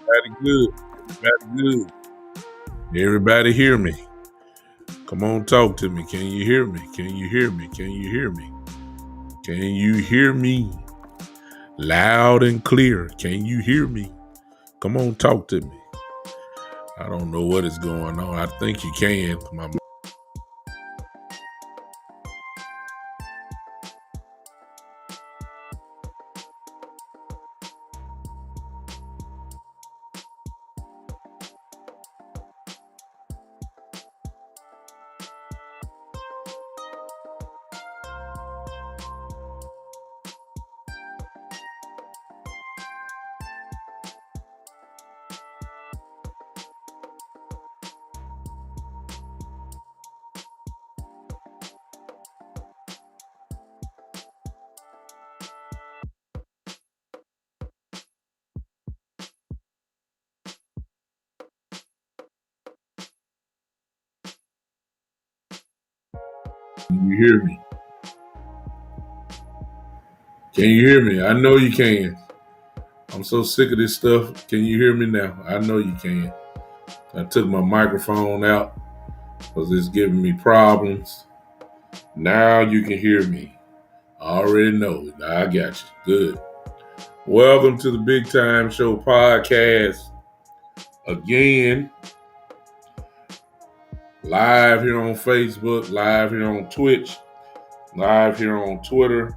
Everybody good. Everybody good. Everybody hear me. Come on, talk to me. Can you hear me? Can you hear me? Can you hear me? Can you hear me? Loud and clear. Can you hear me? Come on, talk to me. I don't know what is going on. I think you can. Can you hear me? Can you hear me? I know you can. I'm so sick of this stuff. Can you hear me now? I know you can. I took my microphone out because it's giving me problems. Now you can hear me. I already know it. I got you. Good. Welcome to the Big Time Show podcast. Again, live here on Facebook, live here on Twitch, live here on Twitter,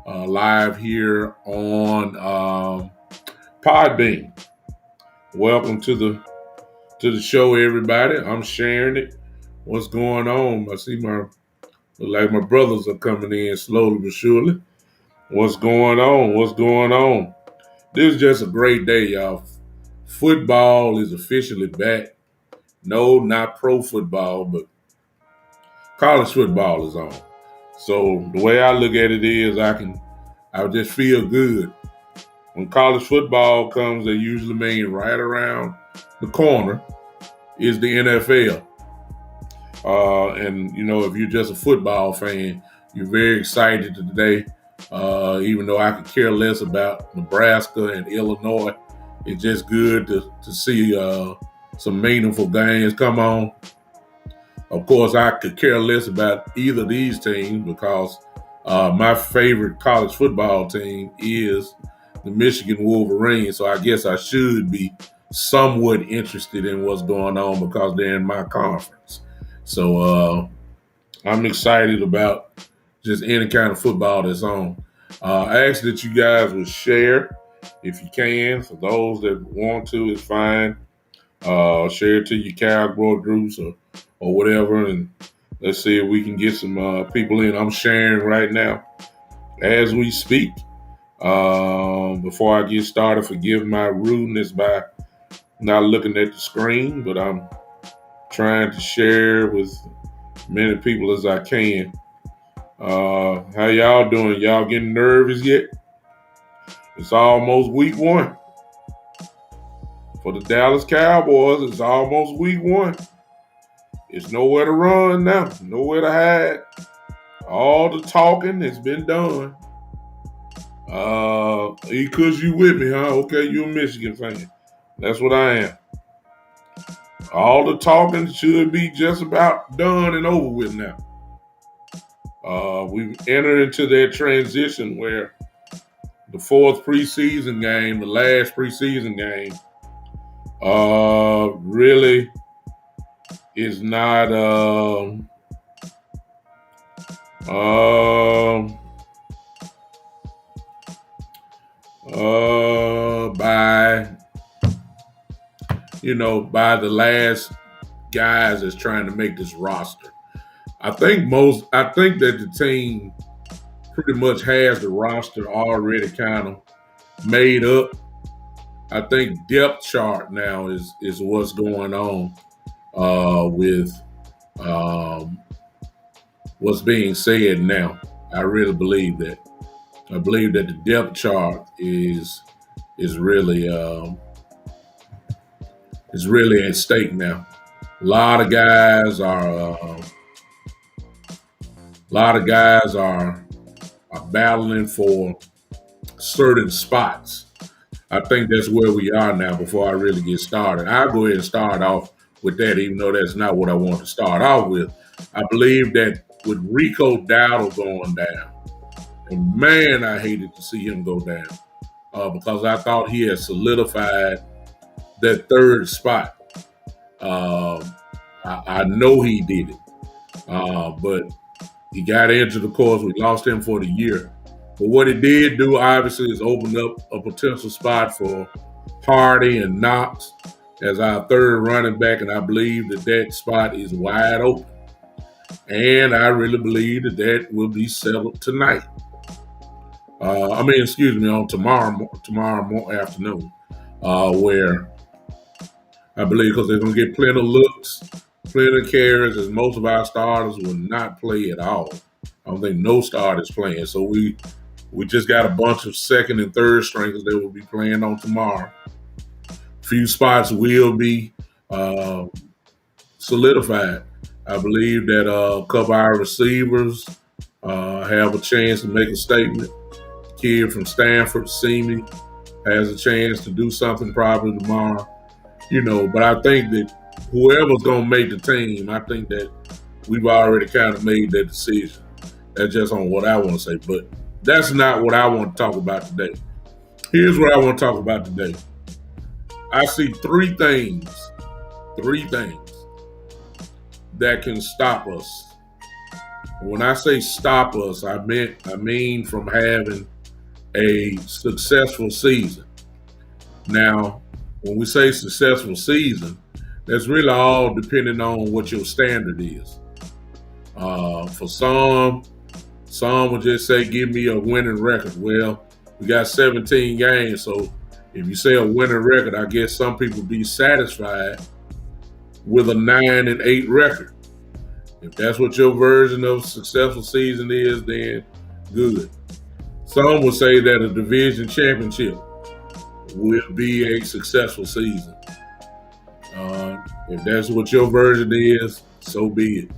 live here on Podbean. Welcome to the show, everybody. I'm sharing it. What's going on? I see Look like my brothers are coming in slowly but surely. What's going on? What's going on? This is just a great day, y'all. Football is officially back. No, not pro football, but college football is on. So the way I look at it is I just feel good. When college football comes, they usually mean right around the corner is the NFL. And, if you're just a football fan, you're very excited today. Even though I could care less about Nebraska and Illinois, it's just good to see some meaningful games come on. Of course, I could care less about either of these teams because my favorite college football team is the Michigan Wolverines. So I guess I should be somewhat interested in what's going on because they're in my conference. So I'm excited about just any kind of football that's on. I ask that you guys would share if you can. For those that want to, it's fine. Share it to your Cowboy groups or whatever, and let's see if we can get some people in. I'm sharing right now as we speak. Before I get started, forgive my rudeness by not looking at the screen, but I'm trying to share with many people as I can. How y'all doing? Y'all getting nervous yet? It's almost week 1. For the Dallas Cowboys, it's almost week 1. It's nowhere to run now, nowhere to hide. All the talking has been done. Because you with me, huh? Okay, you a Michigan fan. That's what I am. All the talking should be just about done and over with now. We've entered into that transition where the 4th preseason game, the last preseason game, really is not by the last guys that's trying to make this roster. I think that the team pretty much has the roster already kind of made up. I think depth chart now is what's going on with what's being said now. I really believe that. I believe that the depth chart is really at stake now. A lot of guys are battling for certain spots. I think that's where we are now before I really get started. I'll go ahead and start off with that, even though that's not what I want to start off with. I believe that with Rico Dowdle going down, and man, I hated to see him go down because I thought he had solidified that 3rd spot. I know he did it, but he got injured, of course. We lost him for the year. But what it did do, obviously, is open up a potential spot for Hardy and Knox as our 3rd running back, and I believe that spot is wide open. And I really believe that will be settled tonight. On tomorrow afternoon, where I believe because they're going to get plenty of looks, plenty of carries, as most of our starters will not play at all. I don't think no starters playing. So we just got a bunch of 2nd and 3rd stringers that will be playing on tomorrow. Few spots will be solidified. I believe that a couple of our receivers have a chance to make a statement. The kid from Stanford, Simi, has a chance to do something probably tomorrow. But I think that whoever's going to make the team, I think that we've already kind of made that decision. That's just on what I want to say. But that's not what I want to talk about today. Here's what I want to talk about today. I see three things that can stop us. When I say stop us, I mean from having a successful season. Now, when we say successful season, that's really all depending on what your standard is. For some would just say, give me a winning record. Well, we got 17 games, so if you say a winning record, I guess some people be satisfied with a 9-8 record. If that's what your version of a successful season is, then good. Some would say that a division championship will be a successful season. If that's what your version is, so be it.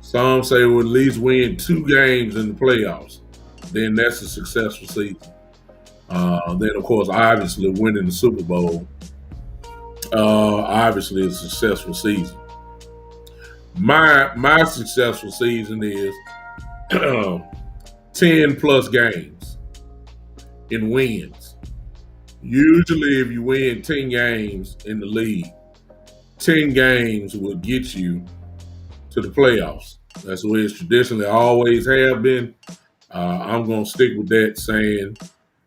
Some say we'll at least win 2 games in the playoffs. Then that's a successful season. Then, of course, obviously winning the Super Bowl, obviously a successful season. My successful season is 10 plus games in wins. Usually, if you win 10 games in the league, 10 games will get you to the playoffs. That's the way it's traditionally always have been. I'm going to stick with that, saying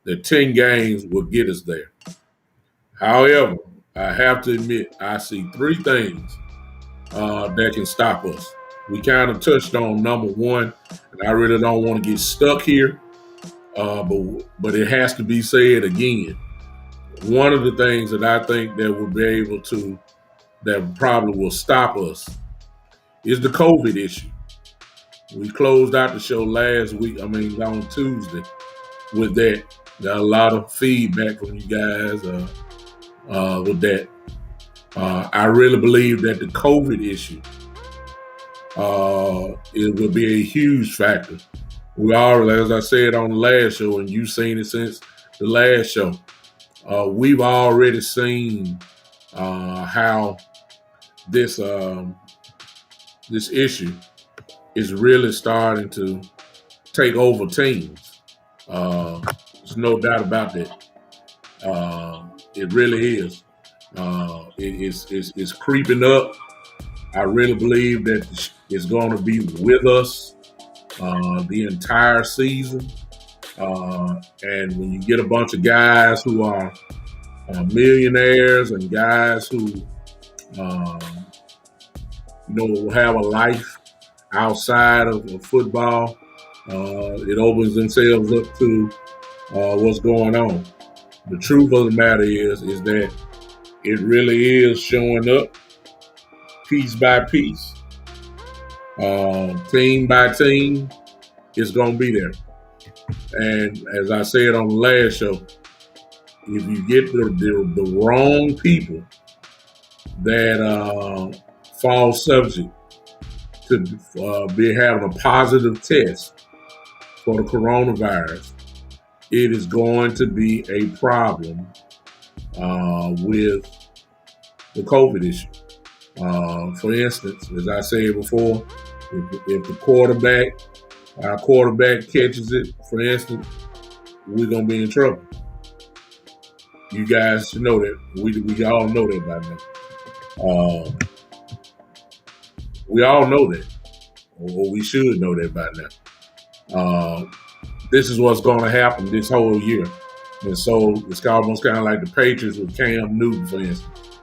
that 10 games will get us there. However, I have to admit, I see 3 things that can stop us. We kind of touched on number 1, and I really don't want to get stuck here, but it has to be said again. One of the things that I think that will be able to, that probably will stop us, is the COVID issue. We closed out the show last week, on Tuesday, with that. Got a lot of feedback from you guys with that. I really believe that the COVID issue it will be a huge factor. We already, as I said on the last show, and you've seen it since the last show, we've already seen how this issue is really starting to take over teams. There's no doubt about that. It really is. It's creeping up. I really believe that it's going to be with us the entire season. And when you get a bunch of guys who are millionaires and guys who will have a life outside of football, it opens themselves up to what's going on. The truth of the matter is that it really is showing up piece by piece, team by team. It's going to be there. And as I said on the last show, if you get the wrong people that fall subject to be having a positive test for the coronavirus, it is going to be a problem with the COVID issue. For instance, as I said before, if our quarterback catches it, for instance, we're going to be in trouble. You guys should know that. We all know that by now. We all know that, or we should know that by now. This is what's going to happen this whole year. And so it's almost kind of like the Patriots with Cam Newton, for instance.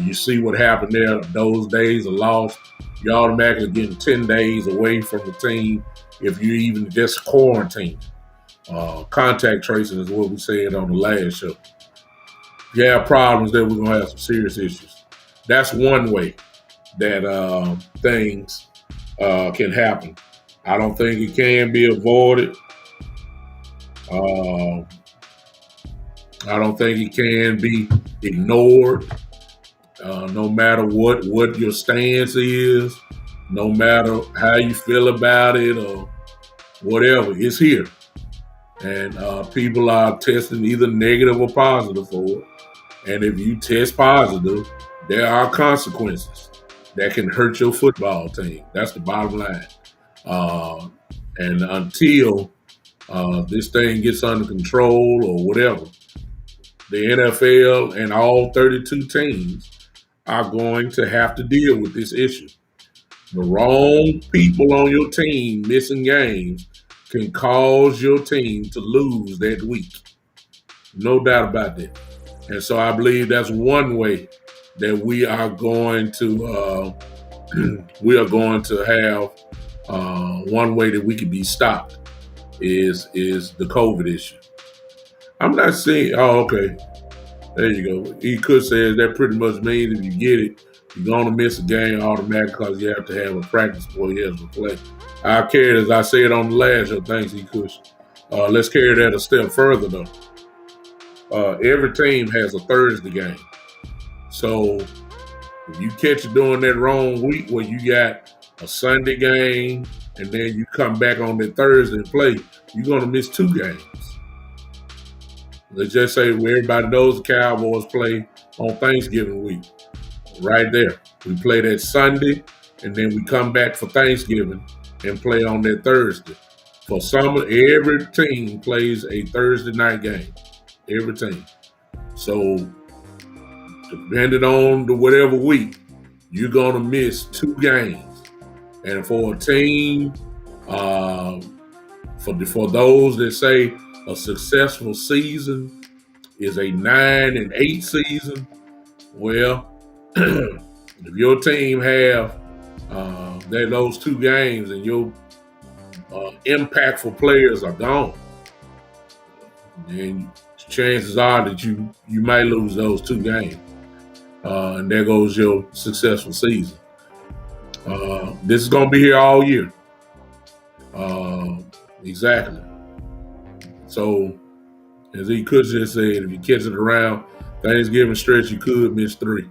You see what happened there. Those days are lost. You're automatically getting 10 days away from the team if you even just quarantine. Contact tracing is what we said on the last show. If you have problems there, we're going to have some serious issues. That's one way that things can happen. I don't think it can be avoided. I don't think it can be ignored. No matter what your stance is, no matter how you feel about it or whatever, it's here. And people are testing either negative or positive for it. And if you test positive, there are consequences that can hurt your football team. That's the bottom line. And until this thing gets under control or whatever, the NFL and all 32 teams are going to have to deal with this issue. The wrong people on your team missing games can cause your team to lose that week. No doubt about that. And so I believe that's one way that we are going to have one way that we could be stopped is the COVID issue. I'm not saying. Oh, okay. There you go. He could say that pretty much means if you get it, you're gonna miss a game automatically because you have to have a practice before you have to play. I carry it as I said on the last show. Thanks, he Kush. Let's carry that a step further though. Every team has a Thursday game, so if you catch it during that wrong week where you got a Sunday game and then you come back on that Thursday and play, you're gonna miss two games. Let's just say where everybody knows the Cowboys play on Thanksgiving week. Right there. We play that Sunday and then we come back for Thanksgiving and play on that Thursday. For summer, every team plays a Thursday night game. Every team. So depending on the whatever week, you're gonna miss two games. And for a team, for those that say a successful season is a 9-8 season, well, if your team have those two games and your impactful players are gone, then chances are that you might lose those two games. And there goes your successful season. This is going to be here all year. Exactly. So, as he could just said, if you catch it around Thanksgiving stretch, you could miss three.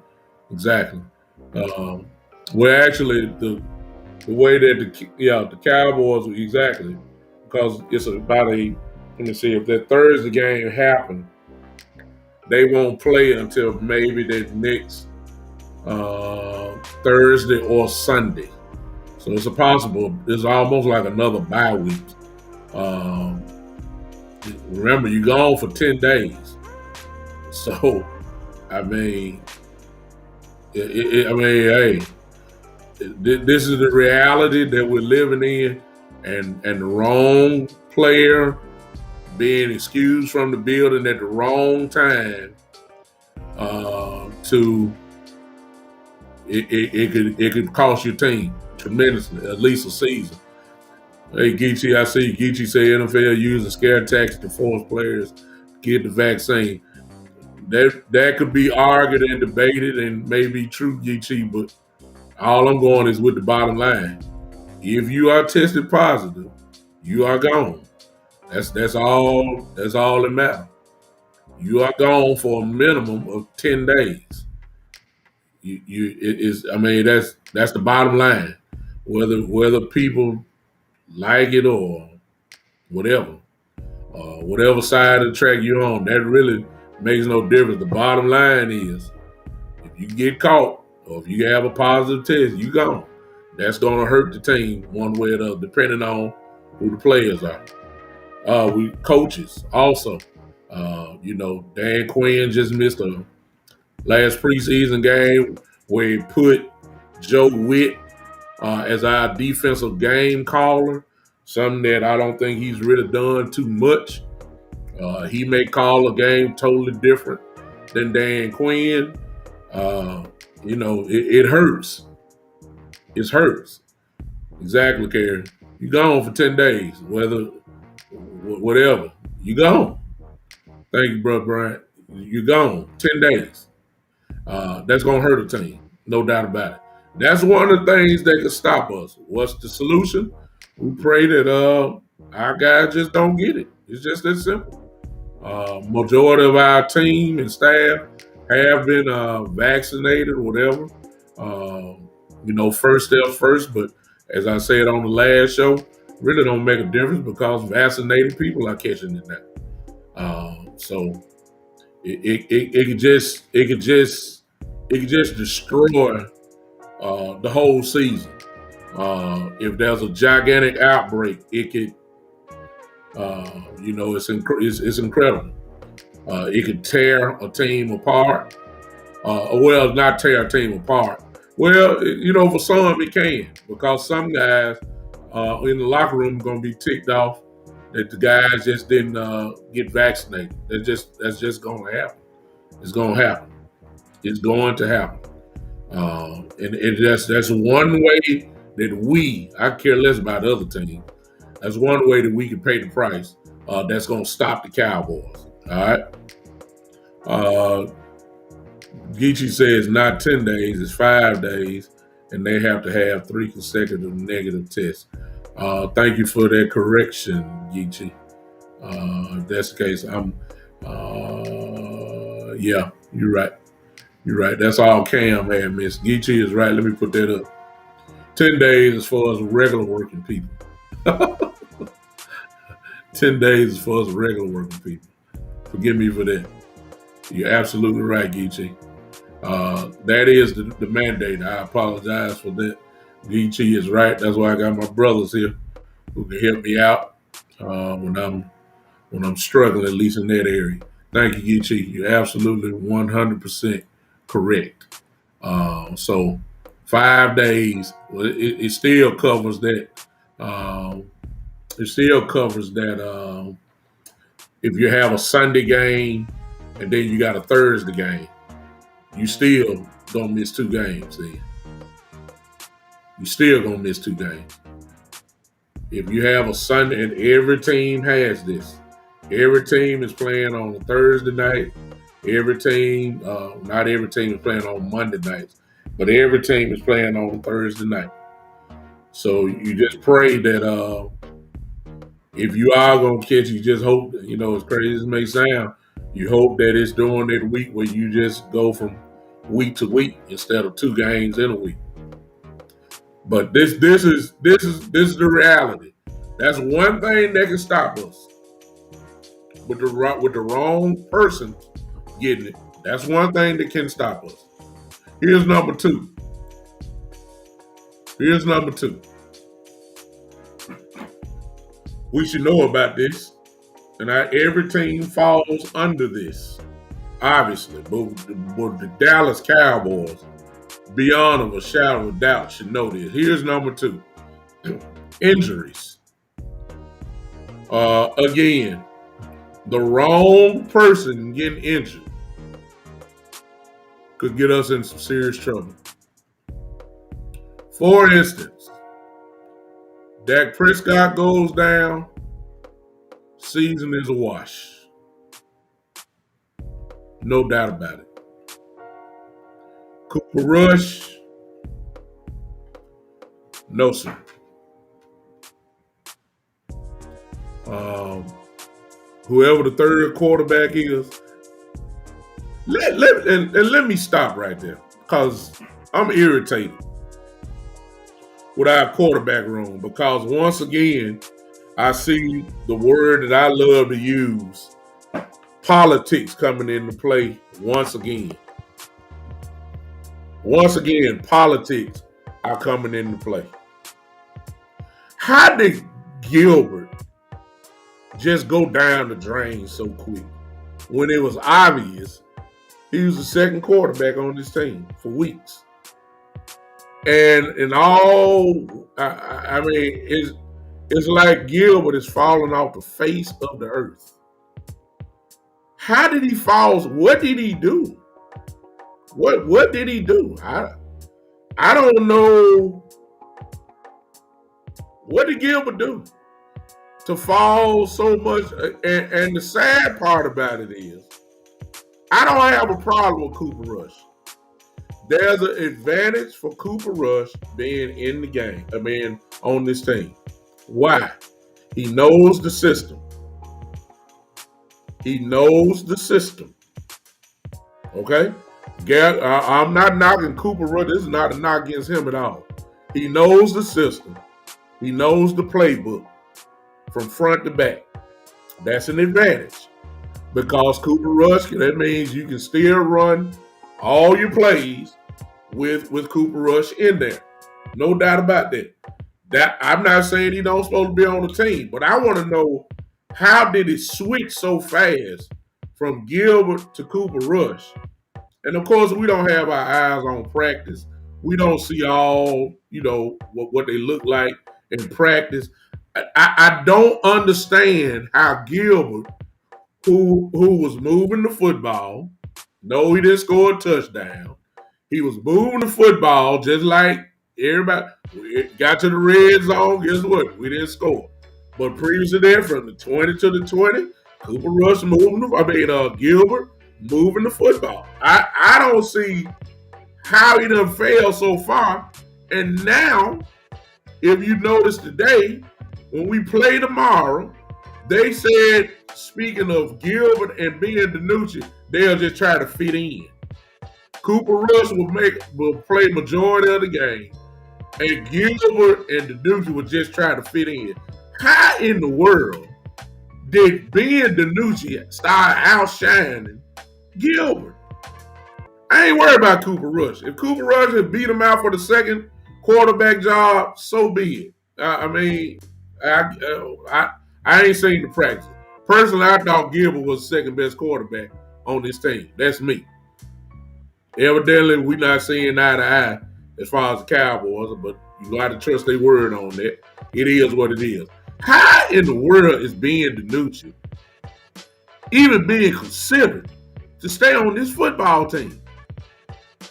Exactly. Well, actually, the way that the Cowboys exactly because it's about a. Let me see if that Thursday game happened. They won't play until maybe that next Thursday or Sunday. So it's possible. It's almost like another bye week. Remember, you're gone for 10 days. So, I mean, hey, this is the reality that we're living in, and the wrong player being excused from the building at the wrong time. It could cost your team tremendously, at least a season. Hey, Geechee, I see Geechee say NFL using scare tactics to force players to get the vaccine. That could be argued and debated and may be true, Geechee, but all I'm going is with the bottom line. If you are tested positive, you are gone. That's all that matters. You are gone for a minimum of 10 days. That's the bottom line. Whether people like it or whatever, whatever side of the track you're on, that really makes no difference. The bottom line is, if you get caught or if you have a positive test, you gone. That's going to hurt the team one way or the other, depending on who the players are. We coaches also. Dan Quinn just missed a last preseason game where he put Joe Witt as our defensive game caller, something that I don't think he's really done too much. He may call a game totally different than Dan Quinn. It hurts. It hurts. Exactly, Karen. You gone for 10 days, whatever. You gone. Thank you, Brother Bryant. You gone 10 days. That's going to hurt a team. No doubt about it. That's one of the things that could stop us. What's the solution? We pray that our guys just don't get it. It's just that simple. Majority of our team and staff have been vaccinated, whatever. First steps first. But as I said on the last show, really don't make a difference because vaccinated people are catching it now. So it could just destroy the whole season. If there's a gigantic outbreak, it could, it's incredible. It could tear a team apart. Not tear a team apart. Well, for some it can, because some guys in the locker room are going to be ticked off that the guys just didn't get vaccinated. That's just going to happen. It's going to happen. It's going to happen. And that's one way I care less about the other team. That's one way that we can pay the price. That's going to stop the Cowboys. All right. Uh, Geechee says not 10 days, it's 5 days, and they have to have 3 consecutive negative tests. Thank you for that correction, Geechee. If that's the case, yeah, you're right. You're right. That's all Cam had, Miss. Geechee is right. Let me put that up. 10 days as far as regular working people. 10 days as far as regular working people. Forgive me for that. You're absolutely right, Geechee. That is the mandate. I apologize for that. Geechee is right. That's why I got my brothers here who can help me out when I'm struggling, at least in that area. Thank you, Geechee. You're absolutely 100% correct. So 5 days, well, it still covers that. It still covers that if you have a Sunday game and then you got a Thursday game, you still gonna miss 2 games then. You still gonna miss 2 games. If you have a Sunday, and every team has this. Every team is playing on a Thursday night. Every team, not every team is playing on Monday nights, but every team is playing on Thursday night. So you just pray that if you are gonna catch, you just hope, as crazy as it may sound, you hope that it's during that week where you just go from week to week instead of 2 games in a week. But this is the reality. That's one thing that can stop us. With the wrong person getting it, that's one thing that can stop us. Here's number two. We should know about this, and every team falls under this, obviously. But the Dallas Cowboys, beyond a shadow of doubt, should know this. Here's number two. Injuries. Again, the wrong person getting injured could get us in some serious trouble. For instance, Dak Prescott goes down, season is a wash. No doubt about it. Cooper Rush, no sir. Whoever the third quarterback is, let me stop right there because I'm irritated with our quarterback room because once again, I see the word that I love to use, politics, coming into play once again. Once again, politics are coming into play. How did Gilbert just go down the drain so quick when it was obvious he was the second quarterback on this team for weeks? And in all, I mean, it's like Gilbert is falling off the face of the earth. How did he fall? What did he do? What did he do? I don't know. What did Gilbert do to fall so much? And the sad part about it is, I don't have a problem with Cooper Rush. There's an advantage for Cooper Rush being in the game, on this team. Why? He knows the system. Okay? I'm not knocking Cooper Rush. This is not a knock against him at all. He knows the system. He knows the playbook from front to back. That's an advantage. Because Cooper Rush, that means you can still run all your plays with Cooper Rush in there. No doubt about that. I'm not saying he don't supposed to be on the team, but I want to know, how did it switch so fast from Gilbert to Cooper Rush? And of course, we don't have our eyes on practice. We don't see all, what they look like in practice. I don't understand how Gilbert, who was moving the football, no, he didn't score a touchdown. He was moving the football just like Everybody we got to the red zone. Guess what? We didn't score. But previously there, from the 20 to the 20, Cooper Rush moving. Gilbert moving the football. I don't see how he done failed so far. And now, if you notice today, when we play tomorrow, they said, speaking of Gilbert and Ben DiNucci, they'll just try to fit in. Cooper Rush will play majority of the game, and Gilbert and DiNucci will just try to fit in. How in the world did Ben DiNucci start outshining Gilbert? I ain't worried about Cooper Rush. If Cooper Rush had beat him out for the second quarterback job, so be it. I mean, I ain't seen the practice. Personally, I thought Gilbert was the second best quarterback on this team. That's me. Evidently, we're not seeing eye to eye as far as the Cowboys, but you got to trust their word on that. It is what it is. How in the world is Ben DiNucci even being considered to stay on this football team?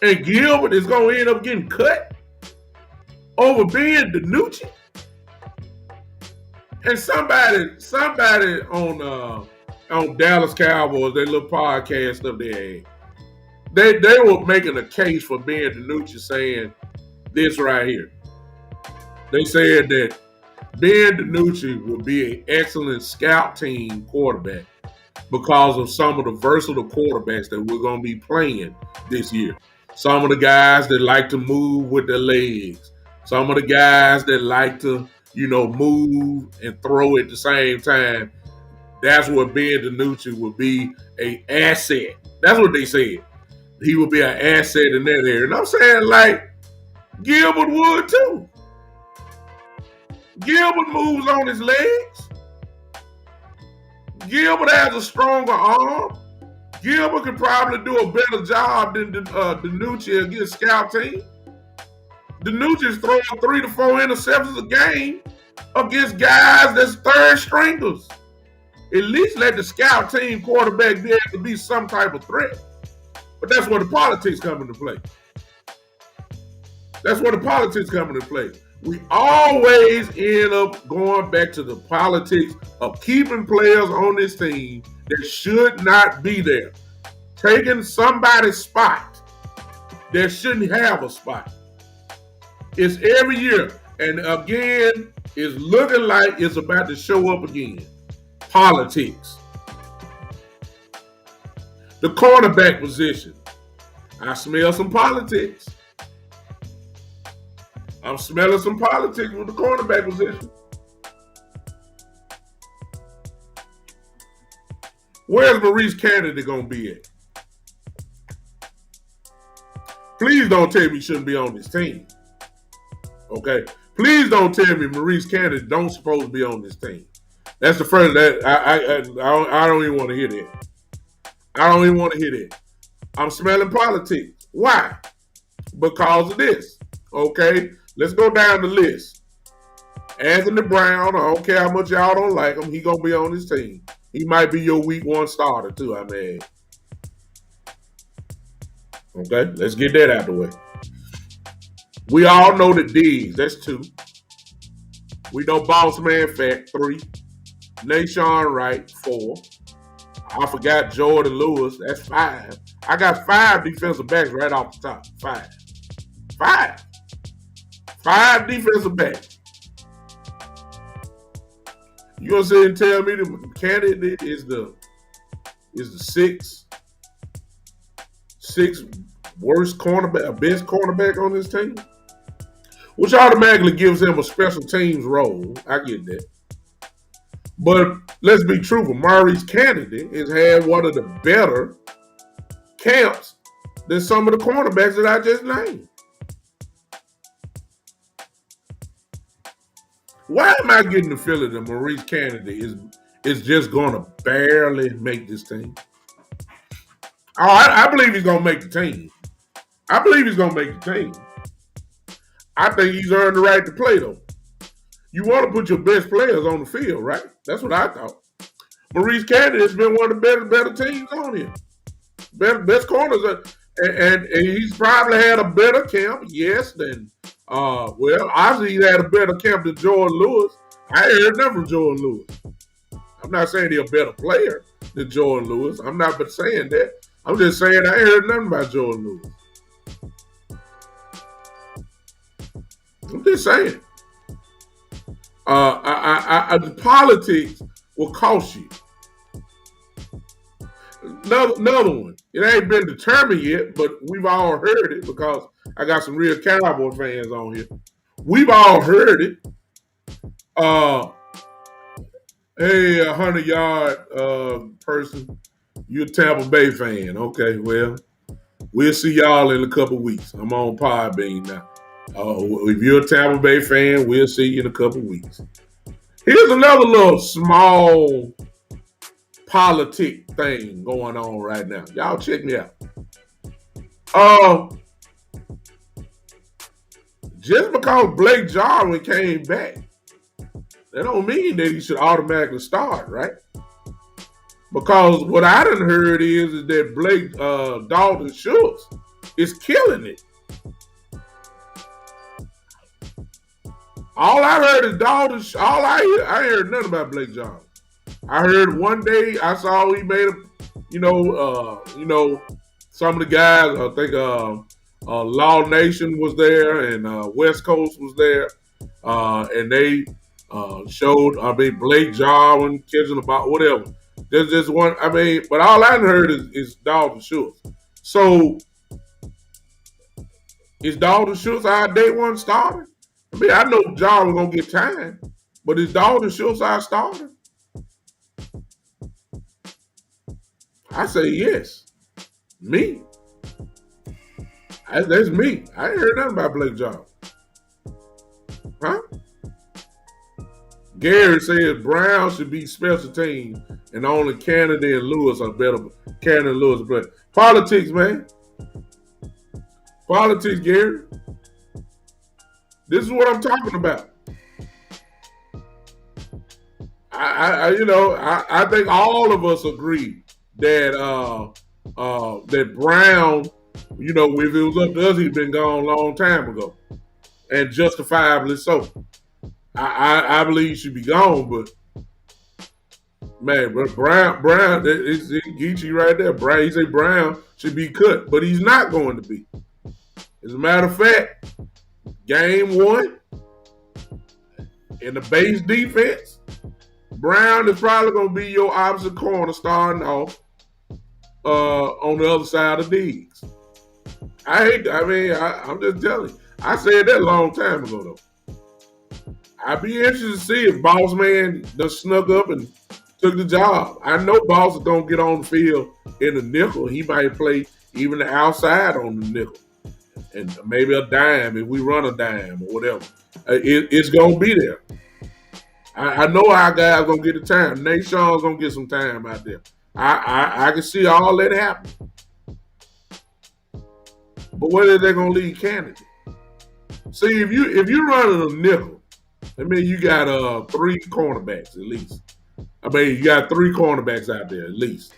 And Gilbert is going to end up getting cut over Ben DiNucci? And somebody on Dallas Cowboys, their little podcast up there, they were making a case for Ben DiNucci, saying this right here. They said that Ben DiNucci would be an excellent scout team quarterback because of some of the versatile quarterbacks that we're going to be playing this year. Some of the guys that like to move with their legs. Some of the guys that like to, move and throw at the same time. That's what Ben DiNucci would be an asset. That's what they said. He would be an asset in that area. And I'm saying, like, Gilbert would too. Gilbert moves on his legs. Gilbert has a stronger arm. Gilbert could probably do a better job than DiNucci against scout team. DiNucci's throwing 3 to 4 interceptions a game against guys that's third stringers. At least let the scout team quarterback be able to be some type of threat. But that's where the politics come into play. That's where the politics come into play. We always end up going back to the politics of keeping players on this team that should not be there. Taking somebody's spot that shouldn't have a spot. It's every year. And again, it's looking like it's about to show up again. Politics. The cornerback position. I smell some politics. I'm smelling some politics with the cornerback position. Where's Maurice Kennedy going to be at? Please don't tell me he shouldn't be on this team. Okay? Please don't tell me Maurice Kennedy don't supposed to be on this team. That's the first. I don't even want to hear that. I don't even want to hear that. I'm smelling politics. Why? Because of this. Okay? Let's go down the list. Anthony Brown, I don't care how much y'all don't like him, he going to be on this team. He might be your week 1 starter too, I mean. Okay? Let's get that out of the way. We all know the Diggs. That's 2. We know Boss Man Fat, 3. Nashawn Wright, 4. I forgot Jordan Lewis. That's 5. I got 5 defensive backs right off the top. 5. 5 defensive backs. You gonna sit and tell me the candidate is the 6th worst cornerback, best cornerback on this team? Which automatically gives him a special teams role. I get that. But let's be truthful. Maurice Kennedy has had one of the better camps than some of the cornerbacks that I just named. Why am I getting the feeling that Maurice Kennedy is just going to barely make this team? Oh, I believe he's going to make the team. I think he's earned the right to play, though. You want to put your best players on the field, right? That's what I thought. Maurice Kennedy has been one of the better teams on here. Best corners. And he's probably had a better camp, yes, than Well, obviously he had a better camp than Jordan Lewis. I ain't heard nothing from Jordan Lewis. I'm not saying he's a better player than Jordan Lewis. I'm not but saying that. I'm just saying I ain't heard nothing about Jordan Lewis. I'm just saying. The politics will cost you. Another one. It ain't been determined yet, but we've all heard it because I got some real Cowboy fans on here. We've all heard it. Hey, 100-yard person, you're a Tampa Bay fan. Okay, well, we'll see y'all in a couple weeks. I'm on Podbean now. If you're a Tampa Bay fan, we'll see you in a couple weeks. Here's another little small politic thing going on right now. Y'all check me out. Just because Blake Jarwin came back, that don't mean that he should automatically start, right? Because what I done heard is that Blake Dalton Schultz is killing it. All I heard is Dalton. I heard nothing about Blake Jarwin. I heard one day I saw he made some of the guys. I think Law Nation was there and West Coast was there, and they showed. Blake Jarwin catching about whatever. There's just one. But all I heard is Dalton Schultz. So is Dalton Schultz our day one starter? I know Jarwin gonna get time, but is Dalton Schultz our starter? I say yes. Me. That's me. I ain't heard nothing about Blake Jarwin. Huh? Gary says Brown should be special team and only Kennedy and Lewis are better. Kennedy and Lewis are better. Politics, man. Politics, Gary. This is what I'm talking about. I think all of us agree that that Brown, if it was up to us, he'd been gone a long time ago, and justifiably so. I believe he should be gone, but man, Brown, it's Geechee right there. He say Brown should be cut, but he's not going to be. As a matter of fact, game one in the base defense, Brown is probably going to be your opposite corner starting off on the other side of Diggs. I'm just telling you. I said that a long time ago, though. I'd be interested to see if Boss Man just snuck up and took the job. I know Boss is going to get on the field in the nickel. He might play even the outside on the nickel. And maybe a dime if we run a dime or whatever. It's going to be there. I know our guys going to get the time. Nate Sean's going to get some time out there. I can see all that happen. But where are they going to leave Kennedy? See, if you're running a nickel, you got 3 cornerbacks at least. You got 3 cornerbacks out there at least.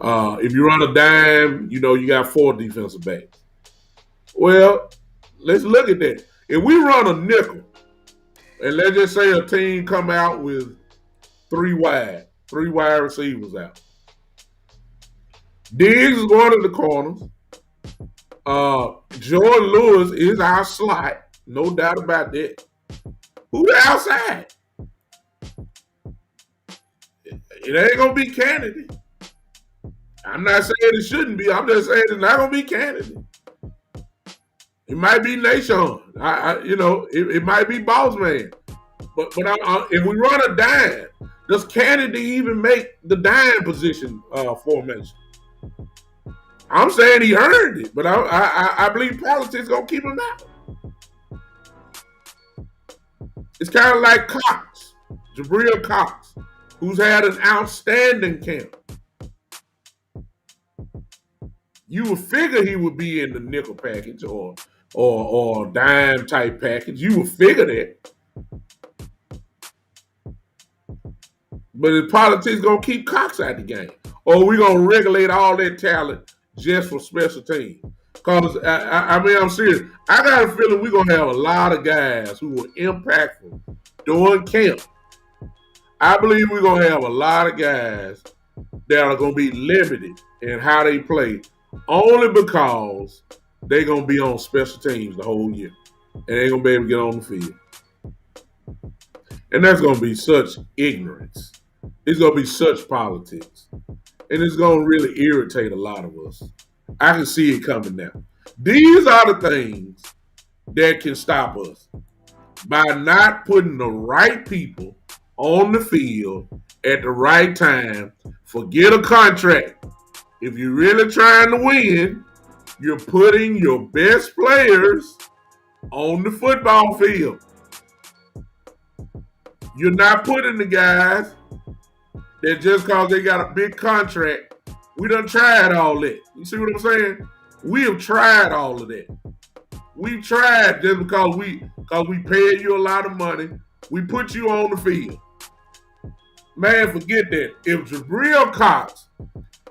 If you run a dime, you got 4 defensive backs. Well, let's look at that. If we run a nickel, and let's just say a team come out with 3 wide receivers out. Diggs is going to the corners. Jordan Lewis is our slot. No doubt about that. Who outside? It ain't going to be Kennedy. I'm not saying it shouldn't be. I'm just saying it's not going to be Kennedy. It might be Nation. It might be Boss Man. But if we run a dime, does Kennedy even make the dime position formation? I'm saying he earned it, but I believe politics gonna keep him out. It's kind of like Cox, Jabril Cox, who's had an outstanding camp. You would figure he would be in the nickel package or dime type package. You would figure that. But the politics gonna keep Cox out the game. Or we gonna regulate all that talent just for special teams. Because, I mean, I'm serious. I got a feeling we're going to have a lot of guys who were impactful during camp. I believe we're going to have a lot of guys that are going to be limited in how they play only because they're going to be on special teams the whole year. And they're going to be able to get on the field. And that's going to be such ignorance. It's going to be such politics. And it's going to really irritate a lot of us. I can see it coming now. These are the things that can stop us by not putting the right people on the field at the right time. Forget a contract. If you're really trying to win, you're putting your best players on the football field. You're not putting the guys that just because they got a big contract. We done tried all that. You see what I'm saying? We have tried all of that. We tried just because we paid you a lot of money. We put you on the field. Man, forget that. If Jabril Cox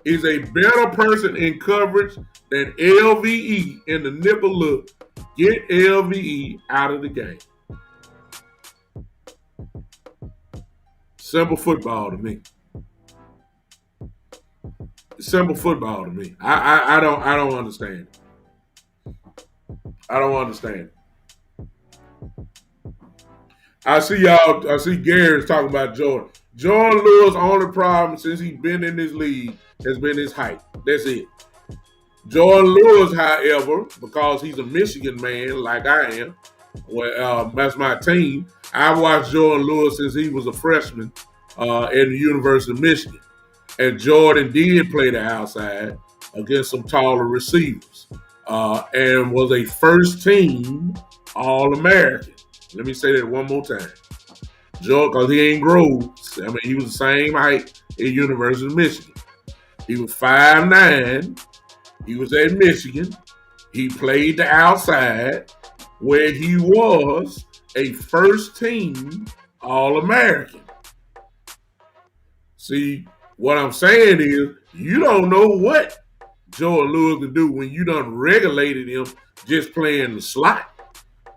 is a better person in coverage than LVE in the nickel look, get LVE out of the game. Simple football to me. Simple football to me. I don't understand it. I don't understand it. I see Gary's talking about Jordan. Jordan Lewis' only problem since he's been in this league has been his height. That's it. Jordan Lewis, however, because he's a Michigan man like I am, well, that's my team. I watched Jordan Lewis since he was a freshman at the University of Michigan. And Jordan did play the outside against some taller receivers and was a first-team All-American. Let me say that one more time. Jordan, because he ain't grown. I mean, he was the same height at University of Michigan. He was 5'9". He was at Michigan. He played the outside where he was a first-team All-American. See, what I'm saying is, you don't know what Jordan Lewis can do when you done regulated him just playing the slot.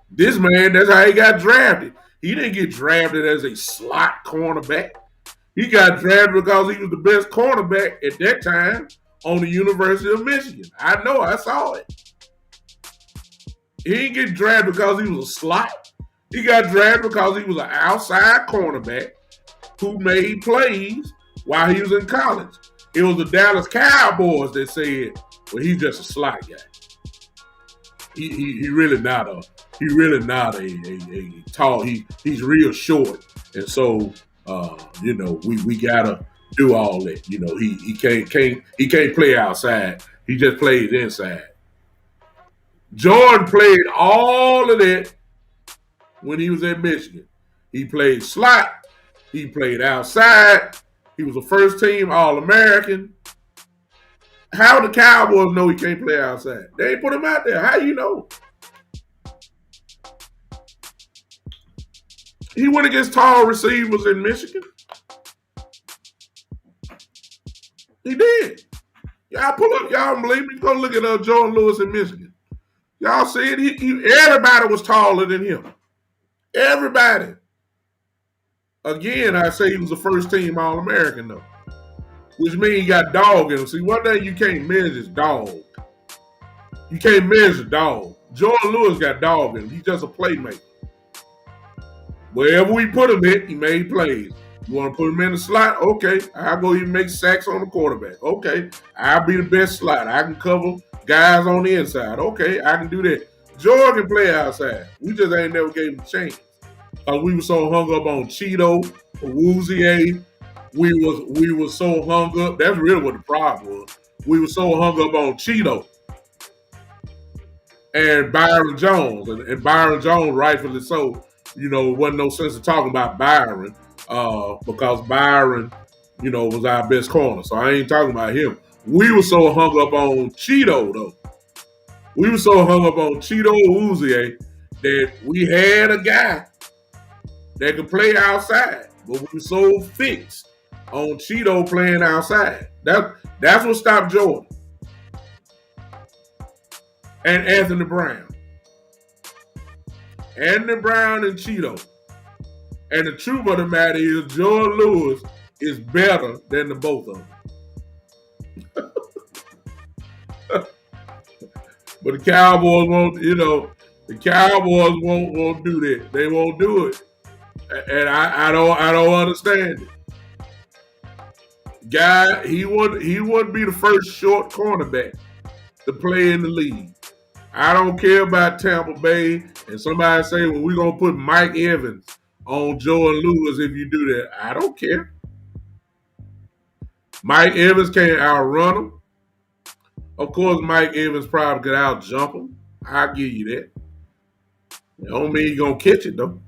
This man, that's how he got drafted. He didn't get drafted as a slot cornerback. He got drafted because he was the best cornerback at that time on the University of Michigan. I know, I saw it. He didn't get drafted because he was a slot. He got drafted because he was an outside cornerback who made plays while he was in college. It was the Dallas Cowboys that said, well, he's just a slot guy. He really not a tall. He's real short, and so we gotta do all that. You know, he can't play outside. He just plays inside. Jordan played all of that when he was at Michigan. He played slot. He played outside. He was a first-team All-American. How the Cowboys know he can't play outside? They ain't put him out there. How you know? He went against tall receivers in Michigan. He did. Y'all pull up. Y'all don't believe me? Go look at Jordan Lewis in Michigan. Y'all see it? Everybody was taller than him. Everybody. Again, I say he was a first-team All-American, though. Which means he got dog in him. See, one thing you can't measure is dog. You can't measure dog. Jordan Lewis got dog in him. He's just a playmaker. Wherever we put him in, he made plays. You want to put him in the slot? Okay. I'll go even make sacks on the quarterback. Okay. I'll be the best slot. I can cover guys on the inside. Okay. I can do that. Jordan can play outside. We just ain't never gave him a chance. We were so hung up on Cheeto, Woozier. We were so hung up. That's really what the problem was. We were so hung up on Cheeto and Byron Jones. And Byron Jones, rightfully so, it wasn't no sense of talking about Byron because Byron, was our best corner. So I ain't talking about him. We were so hung up on Cheeto, though. We were so hung up on Cheeto Woozier that we had a guy that could play outside, but we were so fixed on Cheeto playing outside. That's what stopped Jordan. and Anthony Brown. Anthony Brown and Cheeto. And the truth of the matter is, Jordan Lewis is better than the both of them. But the Cowboys won't, the Cowboys won't do that. They won't do it. And I don't understand it. Guy, he wouldn't be the first short cornerback to play in the league. I don't care about Tampa Bay. And somebody say, well, we're going to put Mike Evans on Jordan Lewis if you do that. I don't care. Mike Evans can't outrun him. Of course, Mike Evans probably could out-jump him. I'll give you that. It don't mean he's going to catch it, though.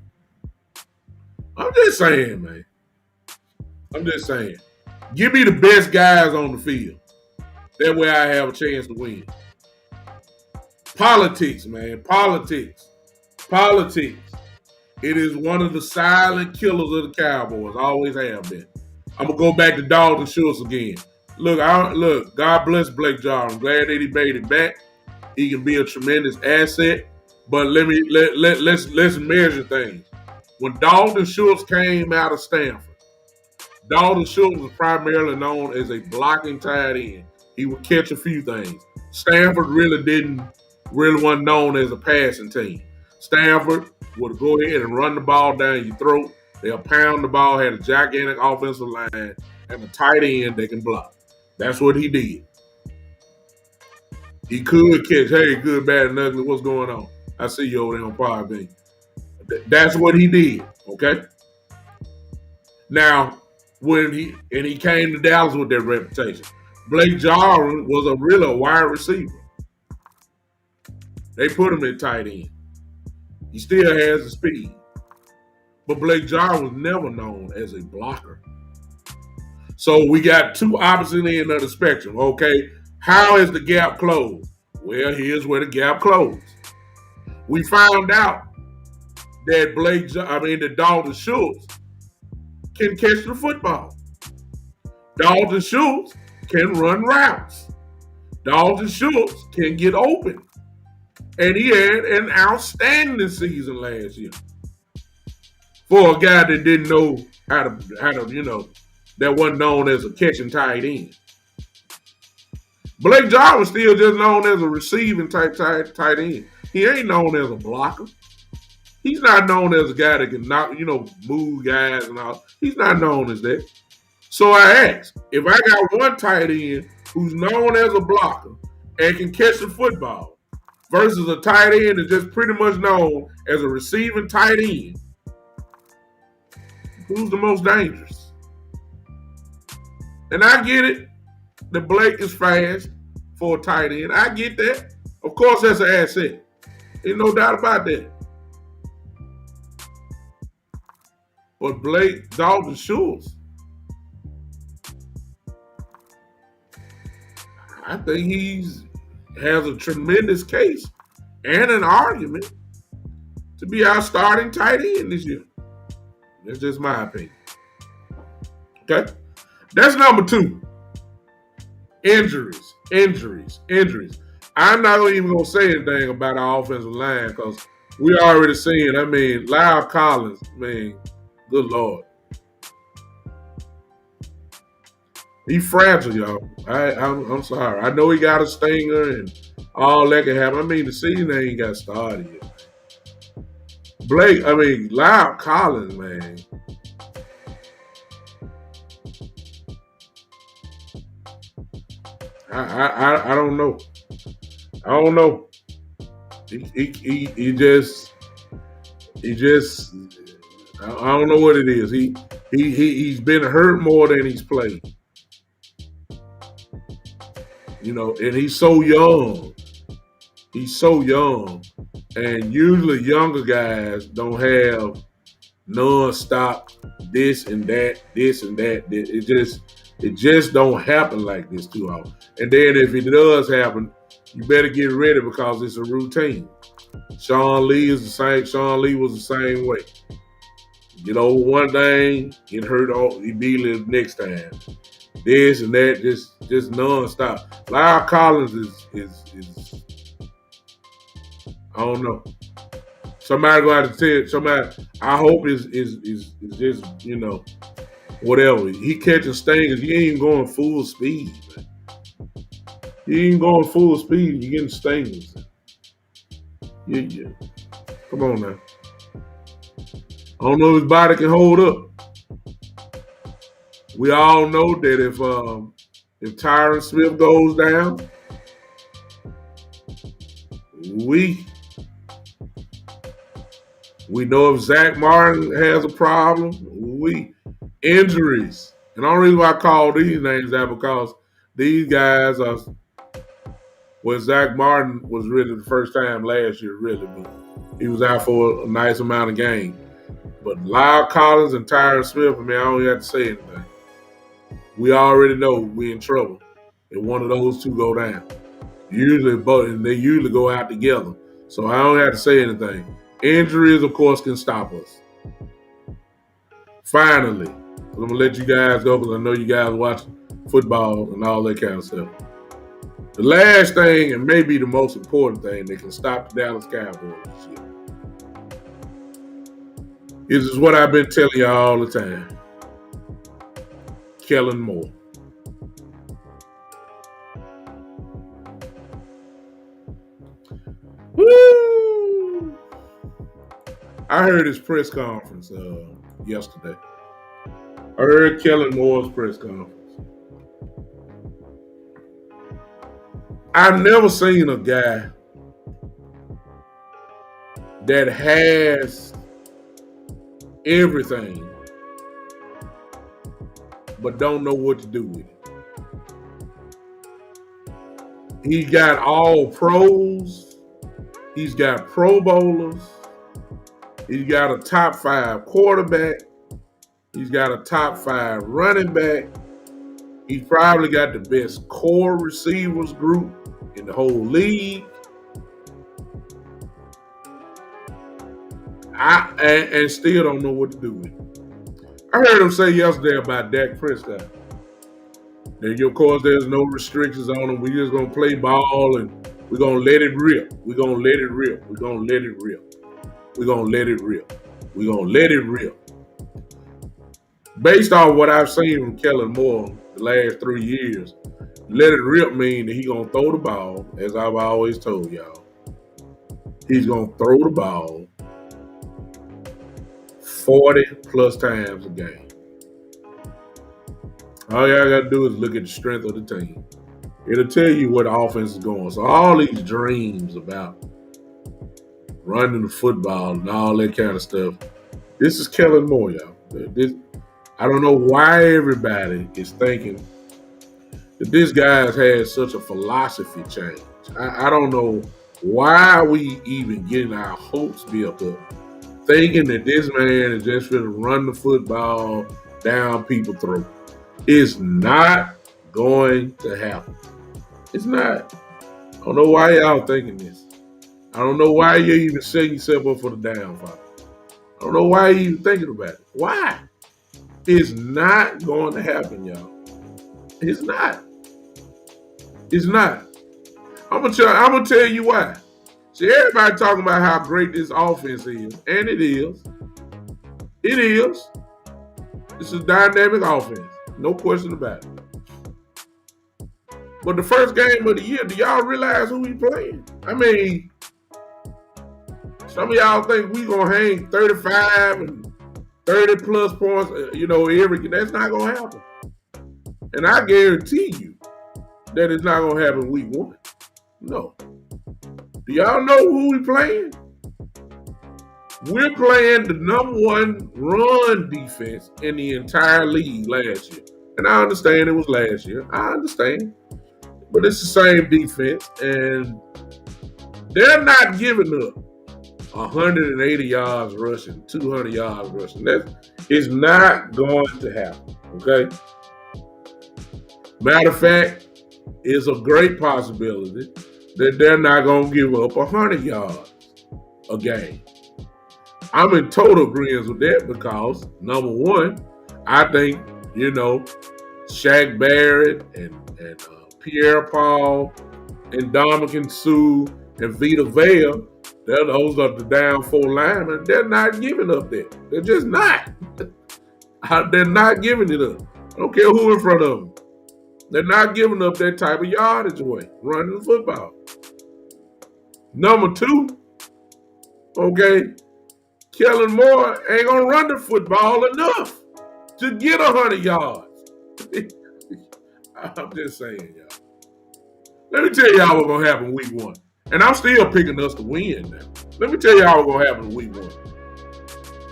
I'm just saying, man. I'm just saying. Give me the best guys on the field. That way I have a chance to win. Politics, man. Politics. It is one of the silent killers of the Cowboys. Always have been. I'm going to go back to Dalton Schultz again. Look, God bless Blake Jarwin. I'm glad that he made it back. He can be a tremendous asset. But let's measure things. When Dalton Schultz came out of Stanford, Dalton Schultz was primarily known as a blocking tight end. He would catch a few things. Stanford really wasn't known as a passing team. Stanford would go ahead and run the ball down your throat. They'll pound the ball, had a gigantic offensive line, and a tight end they can block. That's what he did. He could catch, hey, good, bad, and ugly, what's going on? I see you over there on Pod B. That's what he did, okay? Now, when he came to Dallas with that reputation, Blake Jarwin was a wide receiver. They put him in tight end. He still has the speed. But Blake Jarwin was never known as a blocker. So we got two opposite ends of the spectrum, okay? How is the gap closed? Well, here's where the gap closed. We found out that Dalton Schultz can catch the football. Dalton Schultz can run routes. Dalton Schultz can get open. And he had an outstanding season last year. For a guy that didn't know how to, that wasn't known as a catching tight end. Blake Jarwin was still just known as a receiving type tight end. He ain't known as a blocker. He's not known as a guy that can move guys and all. He's not known as that. So I asked, if I got one tight end who's known as a blocker and can catch the football versus a tight end that's just pretty much known as a receiving tight end, who's the most dangerous? And I get it. The Blake is fast for a tight end. I get that. Of course, that's an asset. Ain't no doubt about that. But Dalton Schultz, I think has a tremendous case and an argument to be our starting tight end this year. That's just my opinion. Okay? That's number two. Injuries. I'm not even going to say anything about our offensive line because we already seen, Lyle Collins, good Lord. He's fragile, y'all. I'm sorry. I know he got a stinger and all that can happen. The season ain't got started yet. Lyle Collins, man. I don't know. I don't know. He just I don't know what it is. He's been hurt more than he's played. And he's so young. And usually younger guys don't have non-stop this and that. It just don't happen like this too often. And then if it does happen, you better get ready because it's a routine. Sean Lee was the same way. Get over one thing, get hurt immediately the next time. This and that, just nonstop. Lyle Collins is I don't know. Somebody go out to tell somebody. I hope is just whatever. He catching stingers. You ain't going full speed, man. You ain't going full speed. You getting stingers. Yeah. Come on now. I don't know if his body can hold up. We all know that if Tyron Smith goes down, we know if Zach Martin has a problem, injuries. And the only reason why I call these names out because these guys are. Well, Zach Martin was really the first time last year, really, but he was out for a nice amount of games. But Lyle Collins and Tyron Smith, I mean, I don't even have to say anything. We already know we're in trouble if one of those two go down. Usually, both, and they usually go out together. So I don't have to say anything. Injuries, of course, can stop us. Finally, I'm going to let you guys go because I know you guys watch football and all that kind of stuff. The last thing, and maybe the most important thing that can stop the Dallas Cowboys this year is what I've been telling you all the time. Kellen Moore. Woo! I heard his press conference yesterday. I heard Kellen Moore's press conference. I've never seen a guy that has everything but don't know what to do with it. He got all pros. He's got pro bowlers. He's got a top 5 quarterback. He's got a top 5 running back. He's probably got the best core receivers group in the whole league. And still don't know what to do with it. I heard him say yesterday about Dak Prescott. And of course, there's no restrictions on him. We're just going to play ball and we're going to let it rip. We're going to let it rip. We're going to let it rip. We're going to let it rip. We're going to let it rip. Based on what I've seen from Kellen Moore the last 3 years, let it rip mean that he's going to throw the ball, as I've always told y'all. He's going to throw the ball 40 plus times a game. All y'all got to do is look at the strength of the team. It'll tell you where the offense is going. So all these dreams about running the football and all that kind of stuff, this is Kellen Moore, y'all. I don't know why everybody is thinking that this guy has had such a philosophy change. I don't know why we even getting our hopes built up, thinking that this man is just going to run the football down people's throat. It's not going to happen. It's not. I don't know why y'all thinking this. I don't know why you're even setting yourself up for the downfall. I don't know why you're even thinking about it. Why? It's not going to happen, y'all. It's not. It's not. I'm gonna tell you why. See, everybody talking about how great this offense is, and it is. It is. It's a dynamic offense. No question about it. But the first game of the year, do y'all realize who we playing? I mean, some of y'all think we gonna hang 35 and 30 plus points, every. That's not gonna happen. And I guarantee you that it's not gonna happen week 1. No. Do y'all know who we playing? We're playing the number 1 run defense in the entire league last year. And I understand it was last year. I understand. But it's the same defense. And they're not giving up 180 yards rushing, 200 yards rushing. That is not going to happen. Okay? Matter of fact, it's a great possibility that they're not going to give up 100 yards a game. I'm in total agreement with that because, number 1, I think, Shaq Barrett and Pierre Paul and Dominican Sue and Vita Vea Those are the down 4 linemen. They're not giving up that. They're just not. They're not giving it up. I don't care who in front of them. They're not giving up that type of yardage away, running the football. Number 2, okay, Kellen Moore ain't going to run the football enough to get 100 yards. I'm just saying, y'all. Let me tell y'all what's going to happen week 1. And I'm still picking us to win now. Let me tell y'all what's going to happen week 1.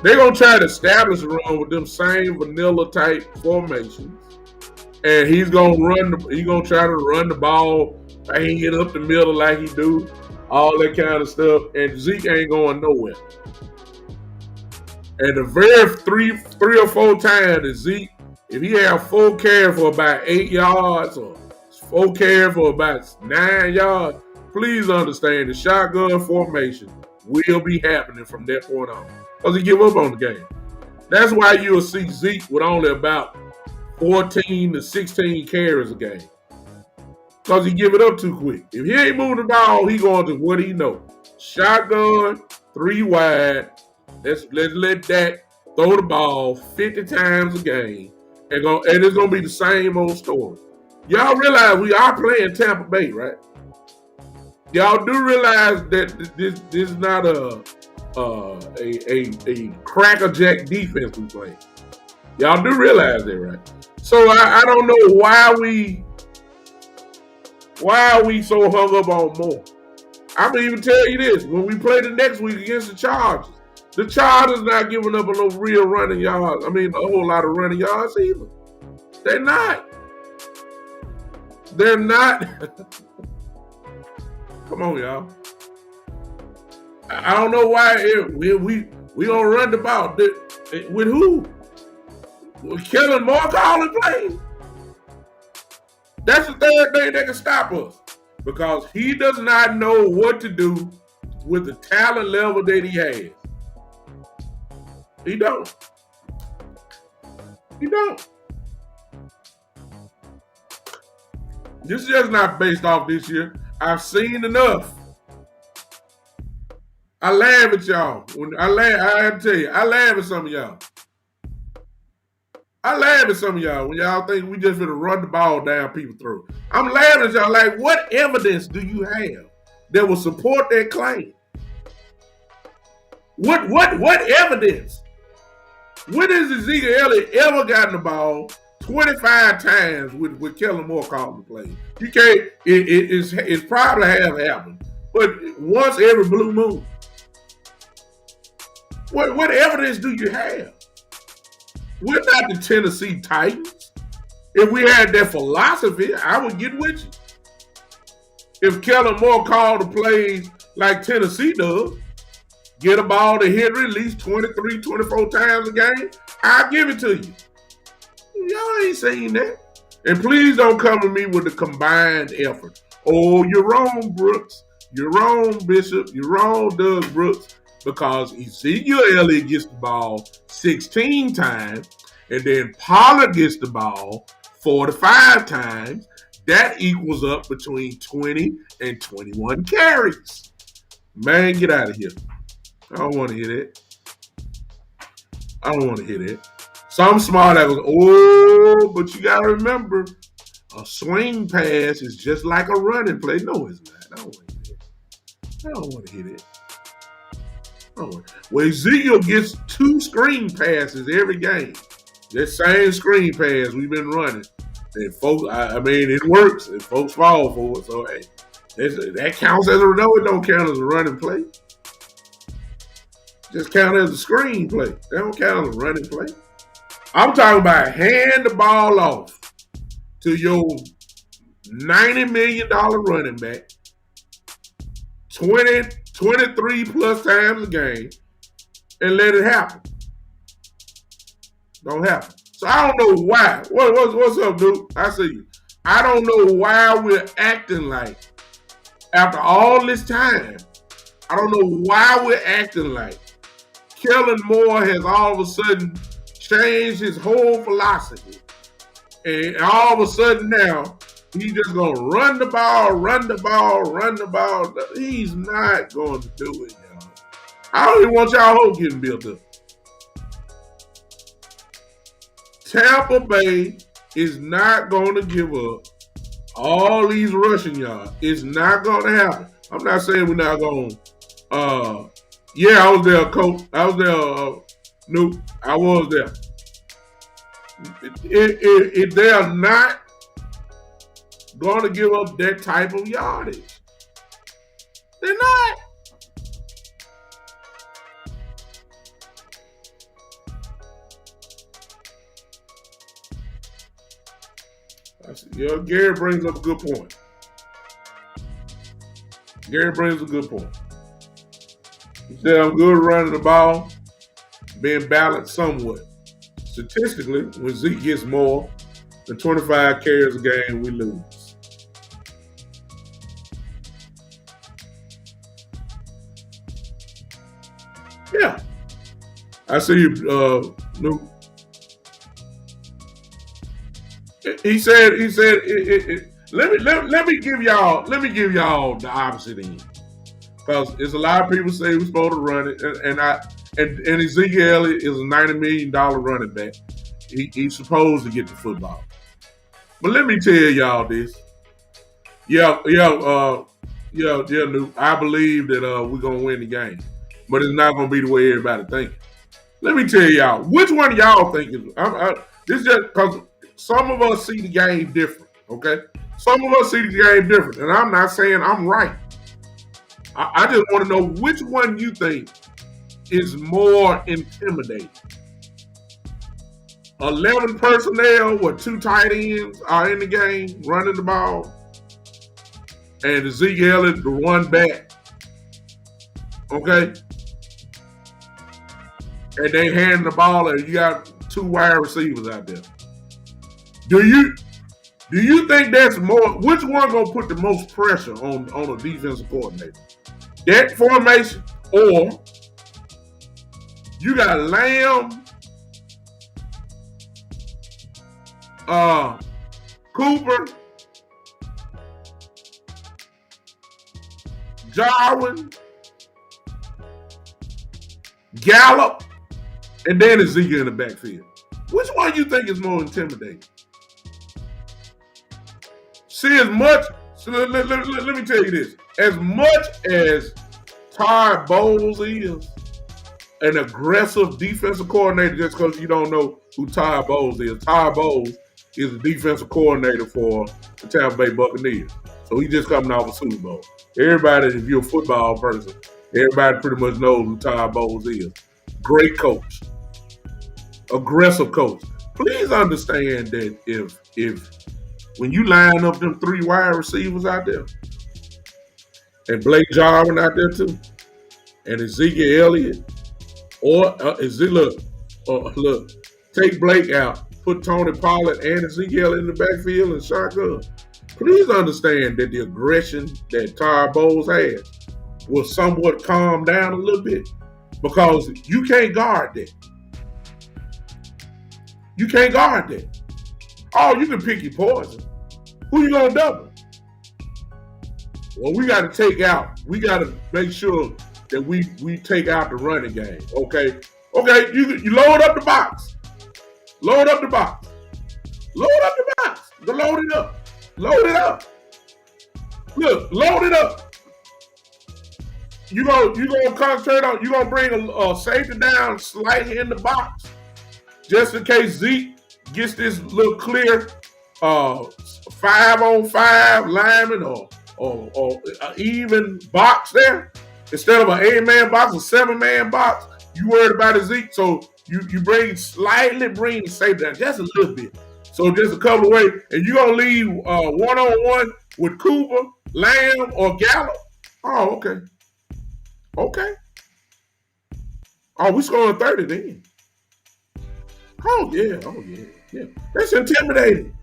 They're going to try to establish a run with them same vanilla type formations. And he's going to try to run the ball, hang it up the middle like he do, all that kind of stuff. And Zeke ain't going nowhere. And the very three or 4 times that Zeke, if he have 4 carries for about 8 yards or 4 carries for about 9 yards, please understand the shotgun formation will be happening from that point on. Because he give up on the game. That's why you'll see Zeke with only about 14 to 16 carries a game. Because he give it up too quick. If he ain't moving the ball, he going to what he know. Shotgun, 3 wide. Let's let Dak throw the ball 50 times a game. And it's going to be the same old story. Y'all realize we are playing Tampa Bay, right? Y'all do realize that this is not a crackerjack defense we play. Y'all do realize that, right? So I don't know why are we so hung up on Moore. I'm gonna even tell you this: when we play the next week against the Chargers not giving up a little real running yards. I mean, a whole lot of running yards either. They're not. They're not. Come on, y'all. I don't know why we gonna run the ball with who? With Kellen Moore calling plays. That's the third thing that can stop us because he does not know what to do with the talent level that he has. He don't. He don't. This is just not based off this year. I've seen enough. I laugh at y'all. I have to tell you, I laugh at some of y'all. I laugh at some of y'all when y'all think we just gonna run the ball down people's throat. I'm laughing at y'all like, what evidence do you have that will support that claim? What evidence? When has Ezekiel Elliott ever gotten the ball 25 times with Kellen Moore calling the play? You can't. It's probably have happened, but once every blue moon. What evidence do you have? We're not the Tennessee Titans. If we had that philosophy, I would get with you. If Kellen Moore called the plays like Tennessee does, get a ball to Henry at least 23, 24 times a game, I'll give it to you. Y'all ain't saying that. And please don't come to me with the combined effort. Oh, you're wrong, Brooks. You're wrong, Bishop. You're wrong, Doug Brooks. Because Ezekiel Elliott gets the ball 16 times, and then Pollard gets the ball 45 times. That equals up between 20 and 21 carries. Man, get out of here. I don't want to hear that. I don't want to hear that. Some smart that goes, but you got to remember, a swing pass is just like a running play. No, it's not. I don't want to hear that. I don't want to hear that. Well, Ezekiel gets 2 screen passes every game. That same screen pass we've been running. And folks, I mean, it works. And folks fall for it. So, hey, that counts as it don't count as a running play. Just count as a screen play. That don't count as a running play. I'm talking about hand the ball off to your $90 million running back 23 plus times a game and let it happen. Don't happen. So I don't know why. What's up, dude? I see you. I don't know why we're acting like, after all this time, I don't know why we're acting like Kellen Moore has all of a sudden changed his whole philosophy. And all of a sudden now, he's just going to run the ball. He's not going to do it now. I don't even want y'all hope getting built up. Tampa Bay is not going to give up all these rushing yards. It's not going to happen. I'm not saying we're not going to. Yeah, I was there, coach. I was there, Nuke. I was there. They are not going to give up that type of yardage. They're not. Gary brings up a good point. Gary brings a good point. He said, I'm good running the ball, being balanced somewhat. Statistically, when Zeke gets more than 25 carries a game, we lose. Yeah. I see you, Luke. He said, let me give y'all the opposite end. Because there's a lot of people say we're supposed to run it, and Ezekiel Elliott is a $90 million running back. He's supposed to get the football. But let me tell y'all this. Luke. I believe that we're gonna win the game, but it's not gonna be the way everybody thinks. Let me tell y'all, which one of y'all think is? This is just because some of us see the game different. Okay, some of us see the game different, and I'm not saying I'm right. I just want to know which one you think is more intimidating. 11 personnel with 2 tight ends are in the game running the ball, and Ezekiel Elliott the one back. Okay, and they hand the ball, and you got 2 wide receivers out there. Do you think that's more? Which one gonna put the most pressure on a defensive coordinator? That formation, or you got Lamb, Cooper, Jarwin, Gallup, and then Ezekiel in the backfield. Which one you think is more intimidating? See, let me tell you this. As much as Todd Bowles is an aggressive defensive coordinator, just because you don't know who Todd Bowles is. Todd Bowles is a defensive coordinator for the Tampa Bay Buccaneers. So he's just coming off a Super Bowl. Everybody, if you're a football person, everybody pretty much knows who Todd Bowles is. Great coach. Aggressive coach. Please understand that if when you line up them 3 wide receivers out there, and Blake Jarwin out there too, and Ezekiel Elliott, or look, take Blake out, put Tony Pollard and Ezekiel in the backfield and shotgun. Please understand that the aggression that Todd Bowles has will somewhat calm down a little bit, because you can't guard that. You can't guard that. Oh, you can pick your poison. Who you gonna double? Well, we got to make sure that we take out the running game. Okay, you load up the box. Load up the box. Load up the box. Load it up. Load it up. Look, load it up. You gonna concentrate on, you gonna bring a safety down slightly in the box, just in case Zeke gets this little clear 5-on-5 lineman or even box there. Instead of an 8-man box, a 7-man box, you worried about a Zeke, so you bring the safety down just a little bit. So just a couple of ways, and you're gonna leave one-on-one with Cooper, Lamb, or Gallup. Oh, okay. Okay. Oh, we scoring 30 then. Oh yeah. That's intimidating.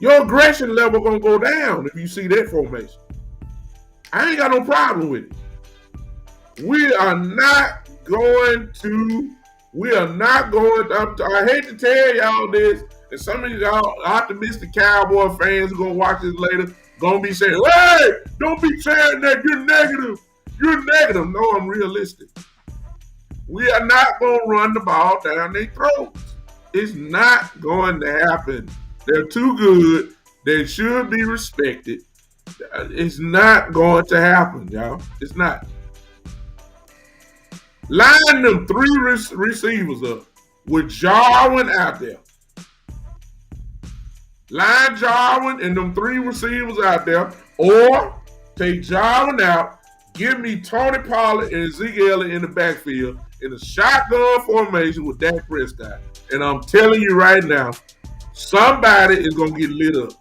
Your aggression level gonna go down if you see that formation. I ain't got no problem with it. We are not going to. I hate to tell y'all this, and some of y'all optimistic Cowboy fans who gonna watch this later gonna be saying, "Hey, don't be saying that, you're negative." You're negative. No, I'm realistic. We are not going to run the ball down their throats. It's not going to happen. They're too good. They should be respected. It's not going to happen, y'all. It's not. Line them three receivers up with Jarwin out there. Line Jarwin and them three receivers out there, or take Jarwin out. Give me Tony Pollard and Zeke Elliott in the backfield in a shotgun formation with Dak Prescott. And I'm telling you right now, somebody is going to get lit up.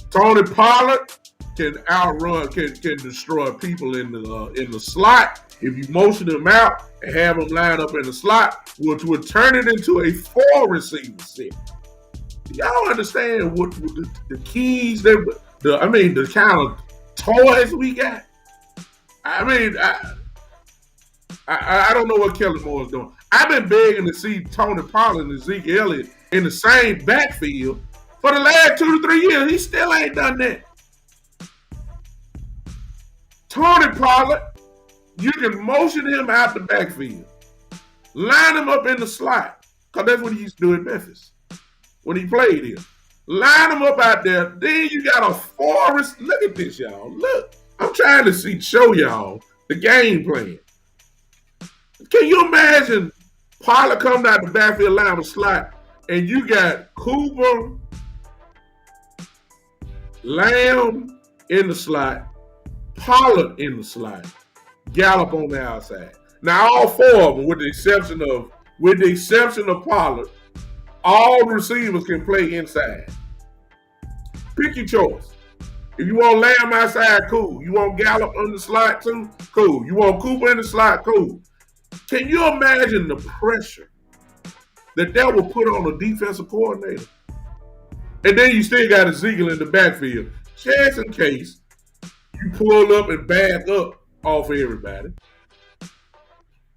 Tony Pollard can outrun, can destroy people in the slot. If you motion them out and have them line up in the slot, which would turn it into a 4 receiver set. Y'all understand what the keys the kind of toys we got? I mean, I don't know what Kellen Moore is doing. I've been begging to see Tony Pollard and Zeke Elliott in the same backfield for the last 2 to 3 years. He still ain't done that. Tony Pollard, you can motion him out the backfield. Line him up in the slot. Because that's what he used to do in Memphis when he played here. Line him up out there. Then you got a 4. Look at this, y'all. Look. I'm trying to show y'all the game plan. Can you imagine Pollard coming out the backfield line with slot and you got Cooper, Lamb in the slot, Pollard in the slot, Gallup on the outside. Now all 4 of them, with the exception of Pollard, all receivers can play inside. Pick your choice. If you want Lamb outside, cool. You want Gallup on the slot too? Cool. You want Cooper in the slot? Cool. Can you imagine the pressure that will put on a defensive coordinator? And then you still got Ezekiel in the backfield. Just in case you pull up and back up off of everybody.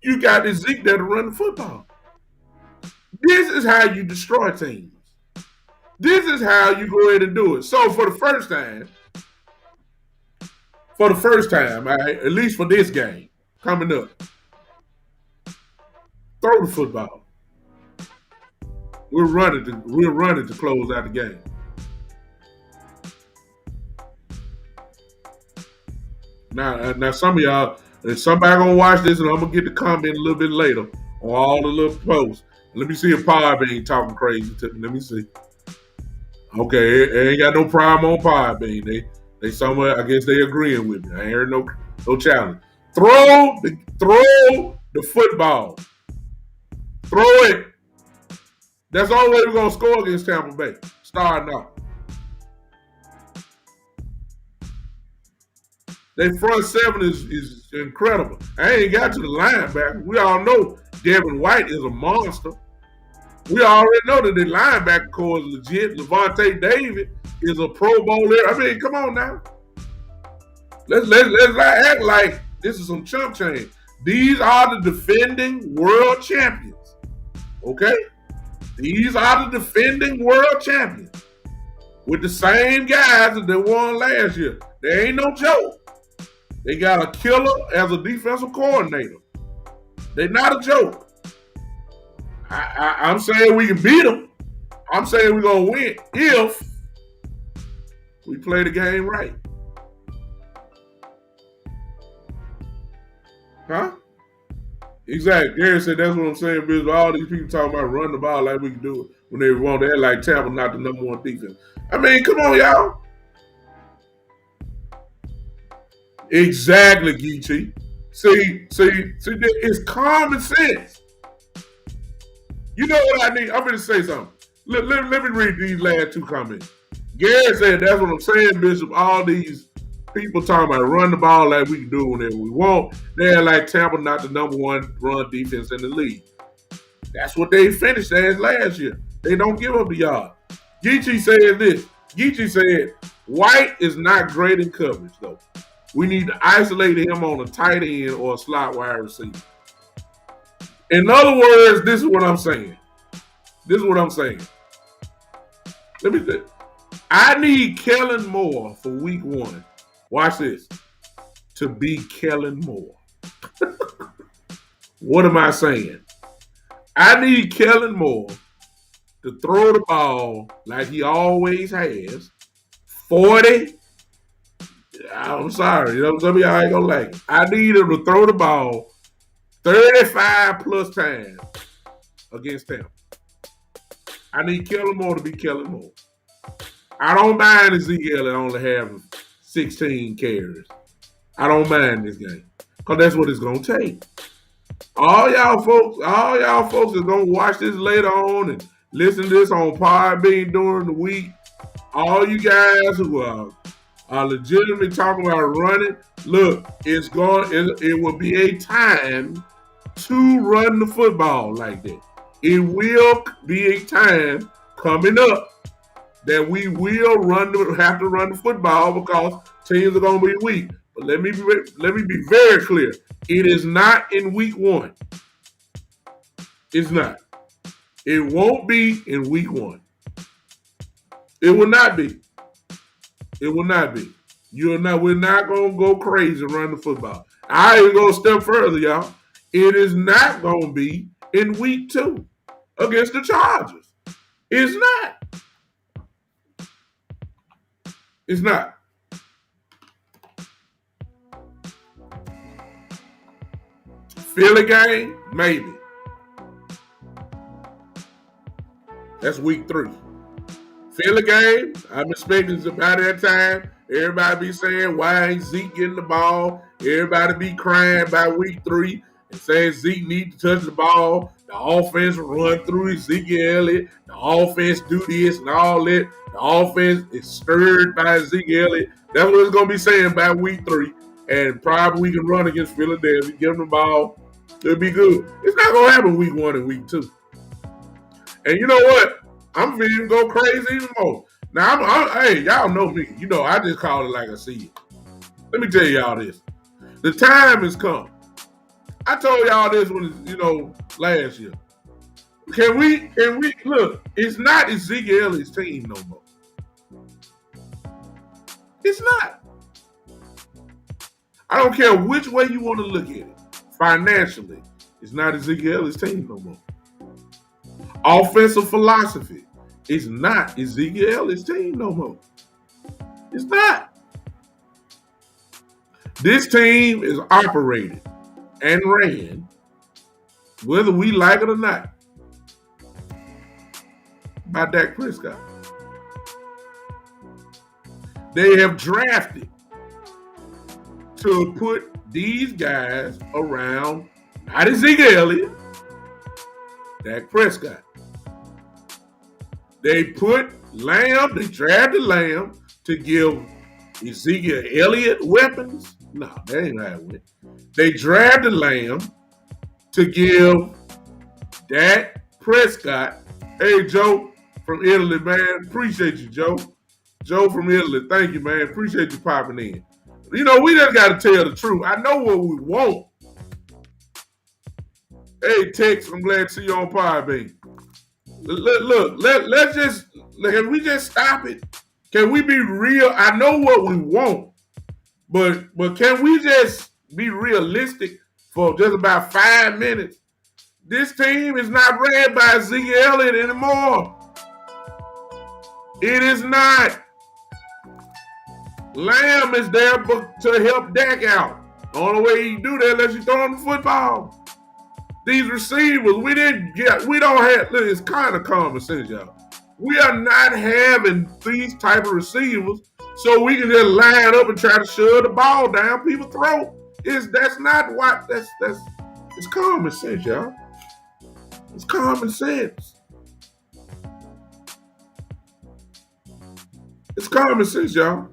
You got Ezekiel there to run the football. This is how you destroy teams. This is how you go ahead and do it. So for the first time, at least for this game coming up, throw the football. We're running to close out the game. Now some of y'all, if somebody gonna watch this, and I'm gonna get the comment a little bit later on all the little posts. Let me see if Podbean talking crazy to me. Let me see. Okay, they ain't got no problem on Podbean. They somewhere, I guess they agreeing with me. I ain't heard no challenge. Throw the football. Throw it. That's the only way we're gonna score against Tampa Bay. Starting off. Their front 7 is incredible. I ain't got to the linebacker. We all know Devin White is a monster. We already know that the linebacker core is legit. Levante David is a Pro Bowler. I mean, come on now. Let's not act like this is some chump change. These are the defending world champions. Okay? These are the defending world champions. With the same guys that they won last year. They ain't no joke. They got a killer as a defensive coordinator. They're not a joke. I'm saying we can beat them. I'm saying we're going to win if we play the game right. Huh? Exactly. Gary said that's what I'm saying, because all these people talking about running the ball like we can do it when they want to act like Tampa not the number 1 defense. I mean, come on, y'all. Exactly, Geechee. See, it's common sense. You know what I need? I'm going to say something. Let me read these last 2 comments. Gary said, that's what I'm saying, Bishop. All these people talking about run the ball like we can do whenever we want. They're like Tampa not the number 1 run defense in the league. That's what they finished as last year. They don't give up the yard. Geechee said this. Geechee said, White is not great in coverage, though. We need to isolate him on a tight end or a slot wide receiver. In other words, this is what I'm saying. Let me say, I need Kellen Moore for week 1. Watch this. to be Kellen Moore. What am I saying? I need Kellen Moore to throw the ball like he always has. 40. I'm sorry. You know, some of y'all ain't gonna like it. I need him to throw the ball 35 plus times against Tampa. I need Kellen Moore to be Kellen Moore. I don't mind Ezekiel only having 16 carries. I don't mind this game. Because that's what it's going to take. All y'all folks are going to watch this later on and listen to this on Podbean during the week. All you guys who are legitimately talking about running, look, it will be a time to run the football like that. It will be a time coming up that we will have to run the football because teams are going to be weak. But let me be very clear. It is not in week 1. It's not. It won't be in week 1. It will not be. It will not be. We're not going to go crazy and run the football. I even go a step further, y'all. It is not going to be in week 2 against the Chargers. It's not. It's not. Philly game, maybe. That's week 3. Philly game, I'm expecting by that time, everybody be saying, why ain't Zeke getting the ball? Everybody be crying by week 3 and saying Zeke need to touch the ball. The offense run through Ezekiel Elliott. The offense do this and all that. The offense is stirred by Ezekiel Elliott. That's what it's going to be saying by week 3. And probably we can run against Philadelphia, give them the ball. It'll be good. It's not going to happen week 1 and week 2. And you know what? I'm feeling to go crazy even more. Now, hey, y'all know me. You know, I just call it like I see it. Let me tell y'all this. The time has come. I told y'all this last year. Can we look, it's not Ezekiel Elliott's team no more. It's not. I don't care which way you want to look at it. Financially, it's not Ezekiel Elliott's team no more. Offensive philosophy, it's not Ezekiel Elliott's team no more. It's not. This team is operated and ran, whether we like it or not, by Dak Prescott. They have drafted to put these guys around, not Ezekiel Elliott, Dak Prescott. They drafted Lamb to give Ezekiel Elliott weapons. No, that ain't how it went. They drafted Lamb to give Dak Prescott. Hey, Joe from Italy, man. Appreciate you, Joe. Joe from Italy. Thank you, man. Appreciate you popping in. You know, we just got to tell the truth. I know what we want. Hey, Tex, I'm glad to see you on Podbean. Look, can we just stop it? Can we be real? I know what we want, but can we just be realistic for just about 5 minutes? This team is not ran by Ezekiel Elliott anymore. It is not. Lamb is there to help Dak out. The only way you do that unless you throw him the football. These receivers, look, it's kind of common sense, y'all. We are not having these type of receivers so we can just line up and try to shove the ball down people's throat. It's common sense, y'all. It's common sense. It's common sense, y'all.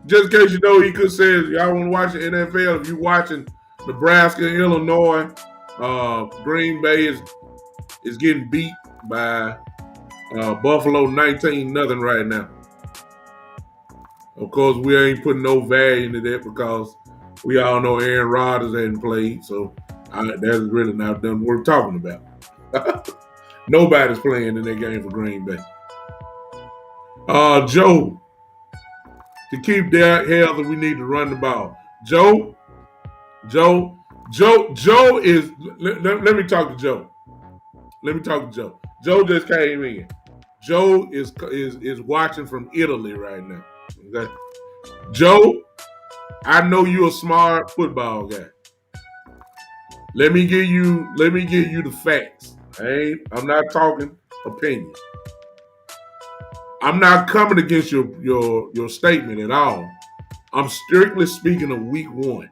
Just in case you know, he could say, y'all want to watch the NFL, if you're watching Nebraska and Illinois, Green Bay is getting beat by Buffalo 19-0 right now. Of course, we ain't putting no value into that because we all know Aaron Rodgers hadn't played, so that's really not done worth talking about. Nobody's playing in that game for Green Bay. Joe, to keep Dak healthy, we need to run the ball. Joe, Joe is. Let me talk to Joe. Let me talk to Joe. Joe just came in. Joe is watching from Italy right now. Okay, Joe, I know you're a smart football guy. Let me give you the facts. I'm not talking opinion. I'm not coming against your statement at all. I'm strictly speaking of week one.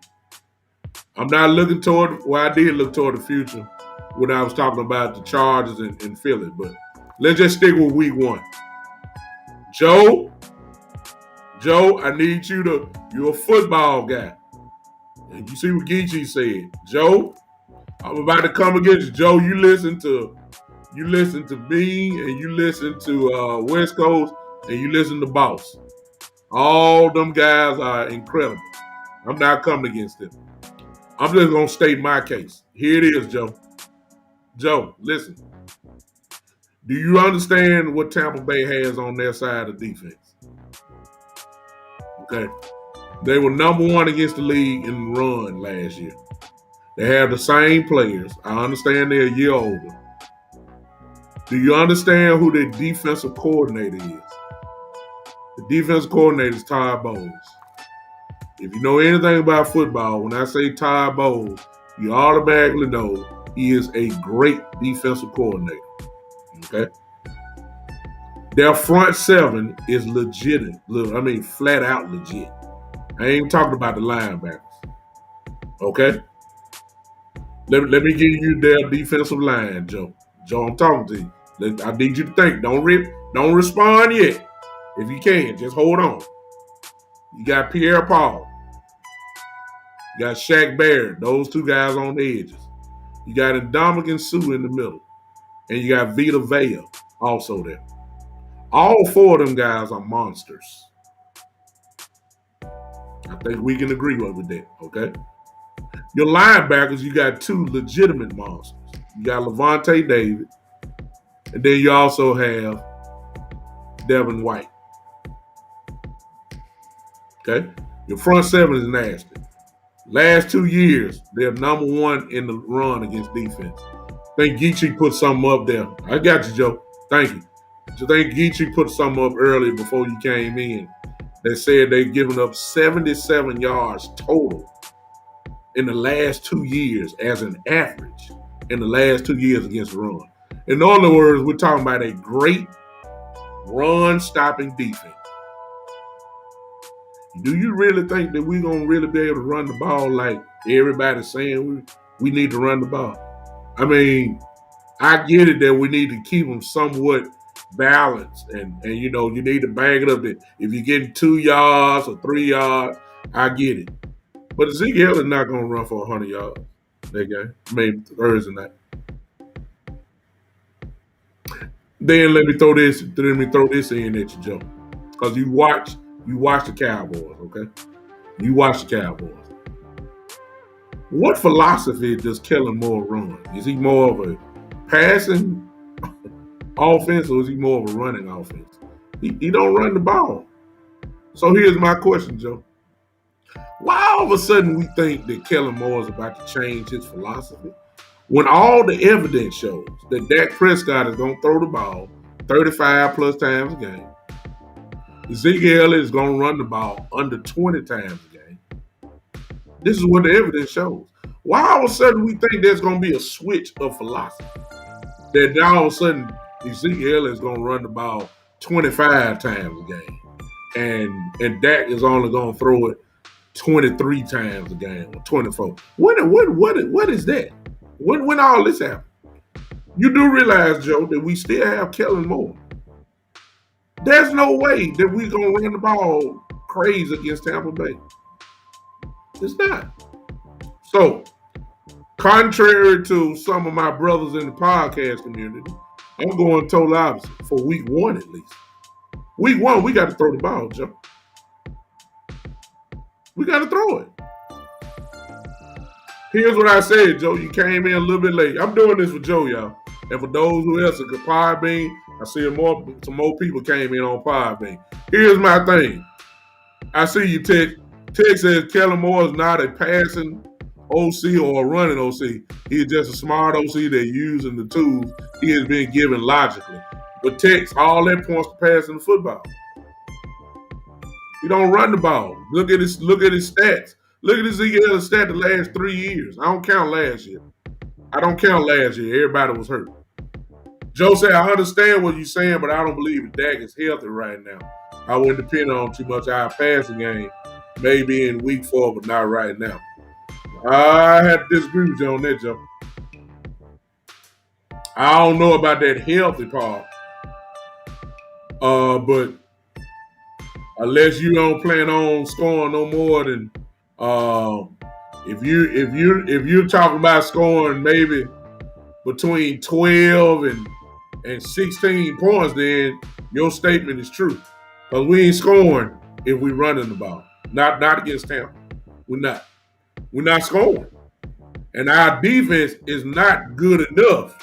I'm not looking toward, well, I did look toward the future when I was talking about the Chargers and Philly, but let's just stick with week one. Joe, I need you're a football guy. And you see what Geechee said. Joe, I'm about to come against you. Joe, you listen to me and you listen to West Coast and you listen to Boss. All them guys are incredible. I'm not coming against them. I'm just gonna state my case. Here it is, Joe. Joe, listen. Do you understand what Tampa Bay has on their side of defense? Okay. They were number one against the league in the run last year. They have the same players. I understand they're a year older. Do you understand who their defensive coordinator is? The defensive coordinator is Todd Bowles. If you know anything about football, when I say Todd Bowles, you automatically know he is a great defensive coordinator. Okay? Their front seven is legit. I mean, flat out legit. I ain't talking about the linebackers. Okay? Let me give you their defensive line, Joe. Joe, I'm talking to you. I need you to think. Don't respond yet. If you can, just hold on. You got Pierre Paul. You got Shaq Barrett. Those two guys on the edges. You got Ndamukong Suh in the middle. And you got Vita Vea also there. All four of them guys are monsters. I think we can agree with that, okay? Your linebackers, you got two legitimate monsters. You got Levante David, and then you also have Devin White. Okay? Your front seven is nasty. Last 2 years, they're number one in the run against defense. I think Geechee put something up there. I got you, Joe. Thank you. I think Geechee put something up earlier before you came in. They said they've given up 77 yards total in the last 2 years as an average in the last 2 years against the run. In other words, we're talking about a great run-stopping defense. Do you really think that we're going to really be able to run the ball like everybody's saying we need to run the ball? I mean, I get it that we need to keep them somewhat balanced and you know, you need to bang it up. That if you're getting 2 yards or 3 yards, I get it. But Ezekiel is not going to run for 100 yards that game, maybe Thursday night. Then let me throw this in at you, Joe. Because you watch the Cowboys, okay? You watch the Cowboys. What philosophy does Kellen Moore run? Is he more of a passing offense or is he more of a running offense? He don't run the ball. So here's my question, Joe. Why all of a sudden we think that Kellen Moore is about to change his philosophy when all the evidence shows that Dak Prescott is going to throw the ball 35 plus times a game? Ezekiel is going to run the ball under 20 times a game. This is what the evidence shows. Why all of a sudden we think there's going to be a switch of philosophy? That all of a sudden Ezekiel is going to run the ball 25 times a game. And Dak is only going to throw it 23 times a game or 24. What is that? When all this happened? You do realize, Joe, that we still have Kellen Moore. There's no way that we're going to run the ball crazy against Tampa Bay. It's not. So, contrary to some of my brothers in the podcast community, I'm going total opposite for week one at least. Week one, we got to throw the ball, Joe. We got to throw it. Here's what I said, Joe. You came in a little bit late. I'm doing this for Joe, y'all. And for those who else are Podbean, I see some more people came in on Podbean. Here's my thing. I see you, Ted. Ted says Kellen Moore is not a passing OC or a running OC. He is just a smart OC that using the tools he has been given logically. But Tech's all that points to passing the football. He don't run the ball. Look at his stats. Look at his Ezekiel stat the last 3 years. I don't count last year. Everybody was hurt. Joe said, I understand what you're saying, but I don't believe that Dak is healthy right now. I wouldn't depend on too much our passing game. Maybe in week 4, but not right now. I have to disagree with you on that, Joe. I don't know about that healthy part. But unless you don't plan on scoring no more than if you're talking about scoring maybe between 12 and 16 points, then your statement is true. Because we ain't scoring if we running the ball. Not against Tampa. We're not. We're not scoring. And our defense is not good enough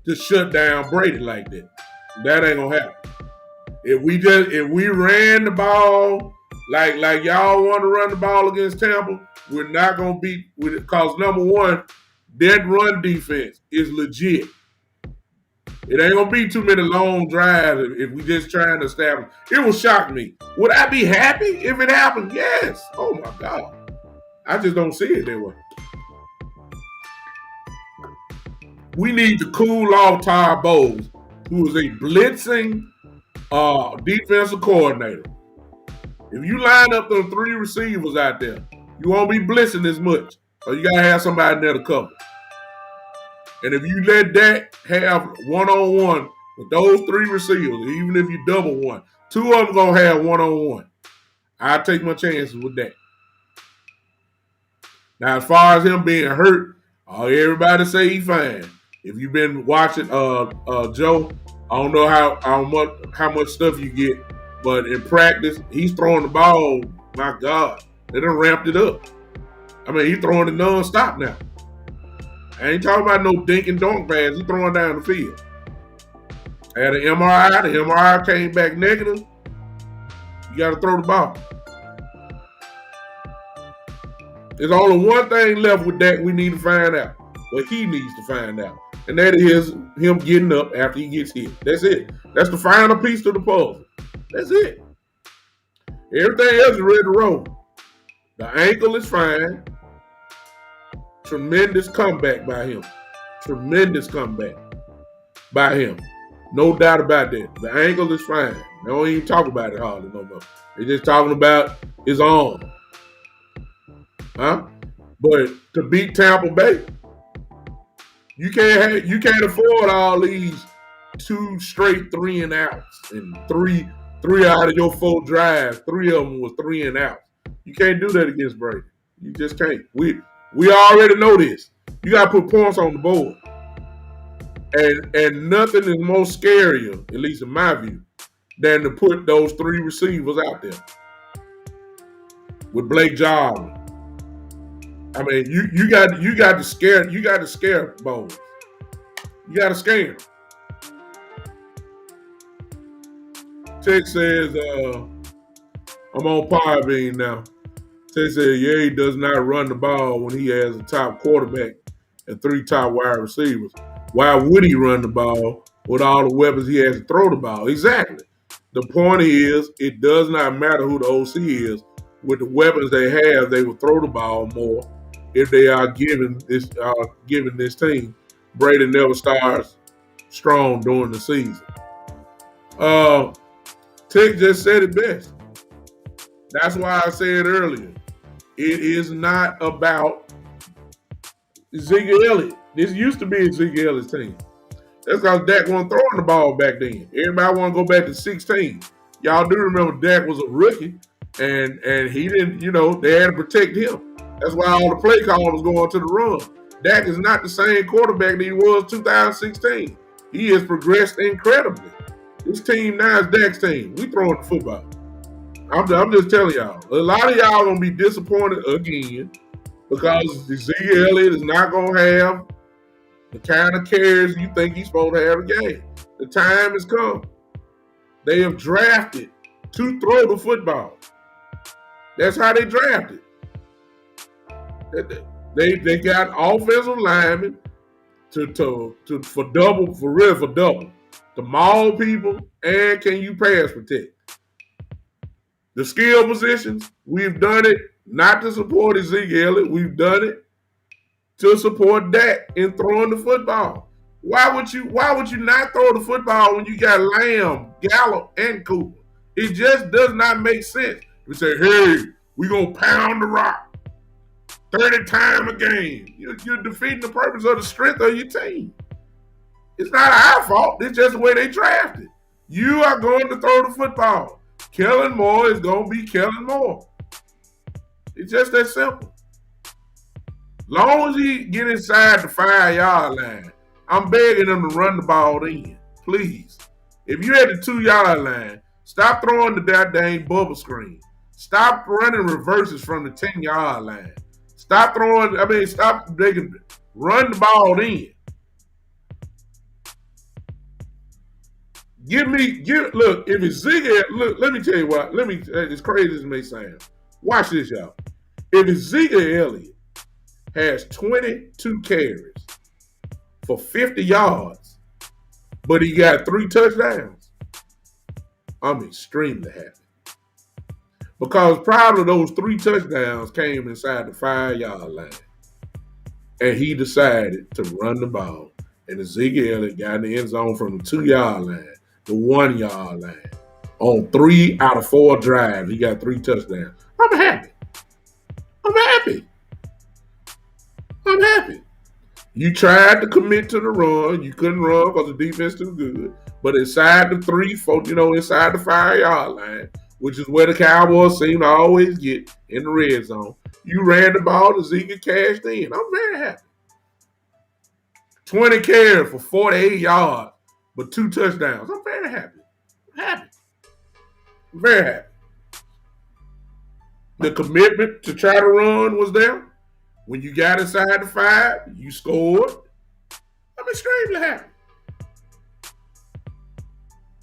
to shut down Brady like that. That ain't gonna happen. If we ran the ball like y'all want to run the ball against Tampa, we're not gonna beat with it. Because number one, that run defense is legit. It ain't gonna be too many long drives if we just trying to establish. It will shock me. Would I be happy if it happened? Yes. Oh my God. I just don't see it that way. We need to cool off Todd Bowles, who is a blitzing defensive coordinator. If you line up those 3 receivers out there, you won't be blitzing as much. Or you gotta have somebody there to cover. And if you let Dak have one-on-one with those 3 receivers, even if you double one, 2 of them gonna have one-on-one. I take my chances with that. Now, as far as him being hurt, everybody say he fine. If you've been watching Joe, I don't know how much stuff you get, but in practice, he's throwing the ball. My God, they done ramped it up. I mean, he's throwing it nonstop now. I ain't talking about no dink and dunk pass. He's throwing down the field. Had an MRI. The MRI came back negative. You got to throw the ball. There's only one thing left with that we need to find out. What he needs to find out. And that is him getting up after he gets hit. That's it. That's the final piece to the puzzle. That's it. Everything else is ready to roll. The ankle is fine. Tremendous comeback by him. Tremendous comeback by him. No doubt about that. The ankle is fine. They don't even talk about it hardly no more. They're just talking about his arm. Huh? But to beat Tampa Bay, you can't afford all these 2 straight 3 and outs and three out of your 4 drives. 3 of them was 3 and outs. You can't do that against Brady. You just can't. We already know this. You got to put points on the board. And nothing is more scarier, at least in my view, than to put those 3 receivers out there with Blake Jarwin. I mean, you got to scare Bowles. You got to scare him. Tech says, I'm on Podbean now. Tech says, he does not run the ball when he has a top quarterback and 3 top wide receivers. Why would he run the ball with all the weapons he has to throw the ball? Exactly. The point is, it does not matter who the OC is. With the weapons they have, they will throw the ball more if they are given this team. Brady never starts strong during the season. Tech just said it best. That's why I said earlier, it is not about Ezekiel Elliott. This used to be Ezekiel Elliott's team. That's because Dak wasn't throwing the ball back then. Everybody want to go back to 16. Y'all do remember Dak was a rookie, and he didn't, they had to protect him. That's why all the play call was going to the run. Dak is not the same quarterback that he was 2016. He has progressed incredibly. This team now is Dak's team. We throwing the football. I'm just telling y'all. A lot of y'all going to be disappointed again because Ezekiel Elliott is not going to have the kind of carries you think he's supposed to have a game. The time has come. They have drafted to throw the football. That's how they drafted. They got offensive linemen to for double for real for double. To maul people and can you pass protect? The skill positions, we've done it not to support Ezekiel Elliott. We've done it to support Dak in throwing the football. Why would you not throw the football when you got Lamb, Gallup, and Cooper? It just does not make sense. We say, hey, we're gonna pound the rock 30 times a game. You're defeating the purpose of the strength of your team. It's not our fault. It's just the way they drafted. You are going to throw the football. Kellen Moore is going to be Kellen Moore. It's just that simple. Long as he get inside the 5-yard line, I'm begging him to run the ball in. Please. If you're at the 2-yard line, stop throwing the goddamn bubble screen. Stop running reverses from the 10-yard line. Stop making, run the ball in. Look, if Ezekiel, look, let me tell you what, as crazy as it may sound, watch this, y'all. If Ezekiel Elliott has 22 carries for 50 yards, but he got 3 touchdowns, I'm extremely happy. Because probably those 3 touchdowns came inside the 5-yard line. And he decided to run the ball. And Ezekiel Elliott got in the end zone from the 2-yard line, the 1-yard line. On 3 out of 4 drives, he got 3 touchdowns. I'm happy. You tried to commit to the run. You couldn't run because the defense too good. But inside the 3-4, inside the 5-yard line, which is where the Cowboys seem to always get in the red zone, you ran the ball, Ezekiel cashed in. I'm very happy. 20 carries for 48 yards, but 2 touchdowns. I'm very happy. I'm very happy. The commitment to try to run was there. When you got inside the 5, you scored. I'm extremely happy.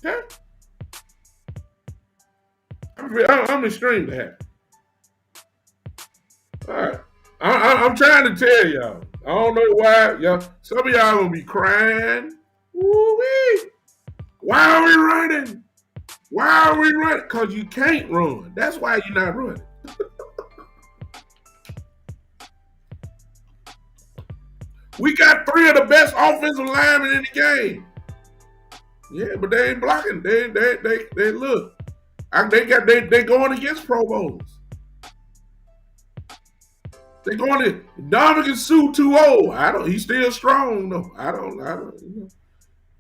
Okay? I'm extremely happy. All right. I'm trying to tell y'all. I don't know why. Y'all, some of y'all gonna be crying. Woo-wee. Why are we running? Because you can't run. That's why you're not running. We got 3 of the best offensive linemen in the game. Yeah, but they ain't blocking. They look. They going against Pro Bowls. They going to Dominican Sue too old. He's still strong though. I don't.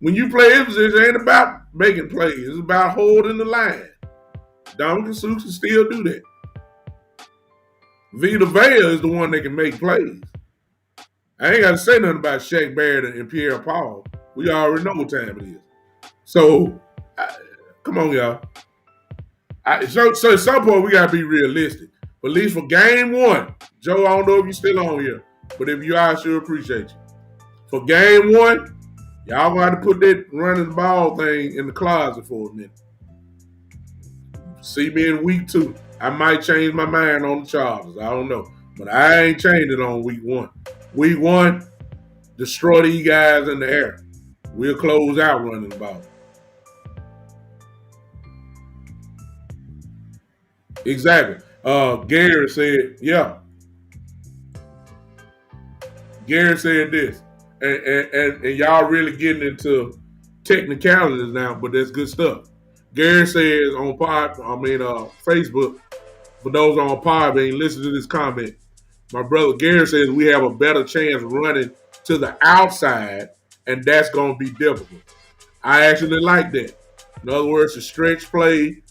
When you play his position, it ain't about making plays. It's about holding the line. Dominican Sue can still do that. Vita Vea is the one that can make plays. I ain't got to say nothing about Shaq Barrett and Pierre Paul. We already know what time it is. So, come on, y'all. So at some point, we got to be realistic. But at least for game 1, Joe, I don't know if you're still on here, but if you are, I sure appreciate you. For game 1, y'all going to have to put that running the ball thing in the closet for a minute. See me in week 2. I might change my mind on the Chargers. I don't know. But I ain't changing it on week 1. Week 1, destroy these guys in the air. We'll close out running the ball. Exactly. Gary said, yeah. Gary said this. And y'all really getting into technicalities now, but that's good stuff. Gary says on Facebook, for those on Podbean, listen to this comment. My brother Gary says we have a better chance running to the outside, and that's going to be difficult. I actually like that. In other words, the stretch play,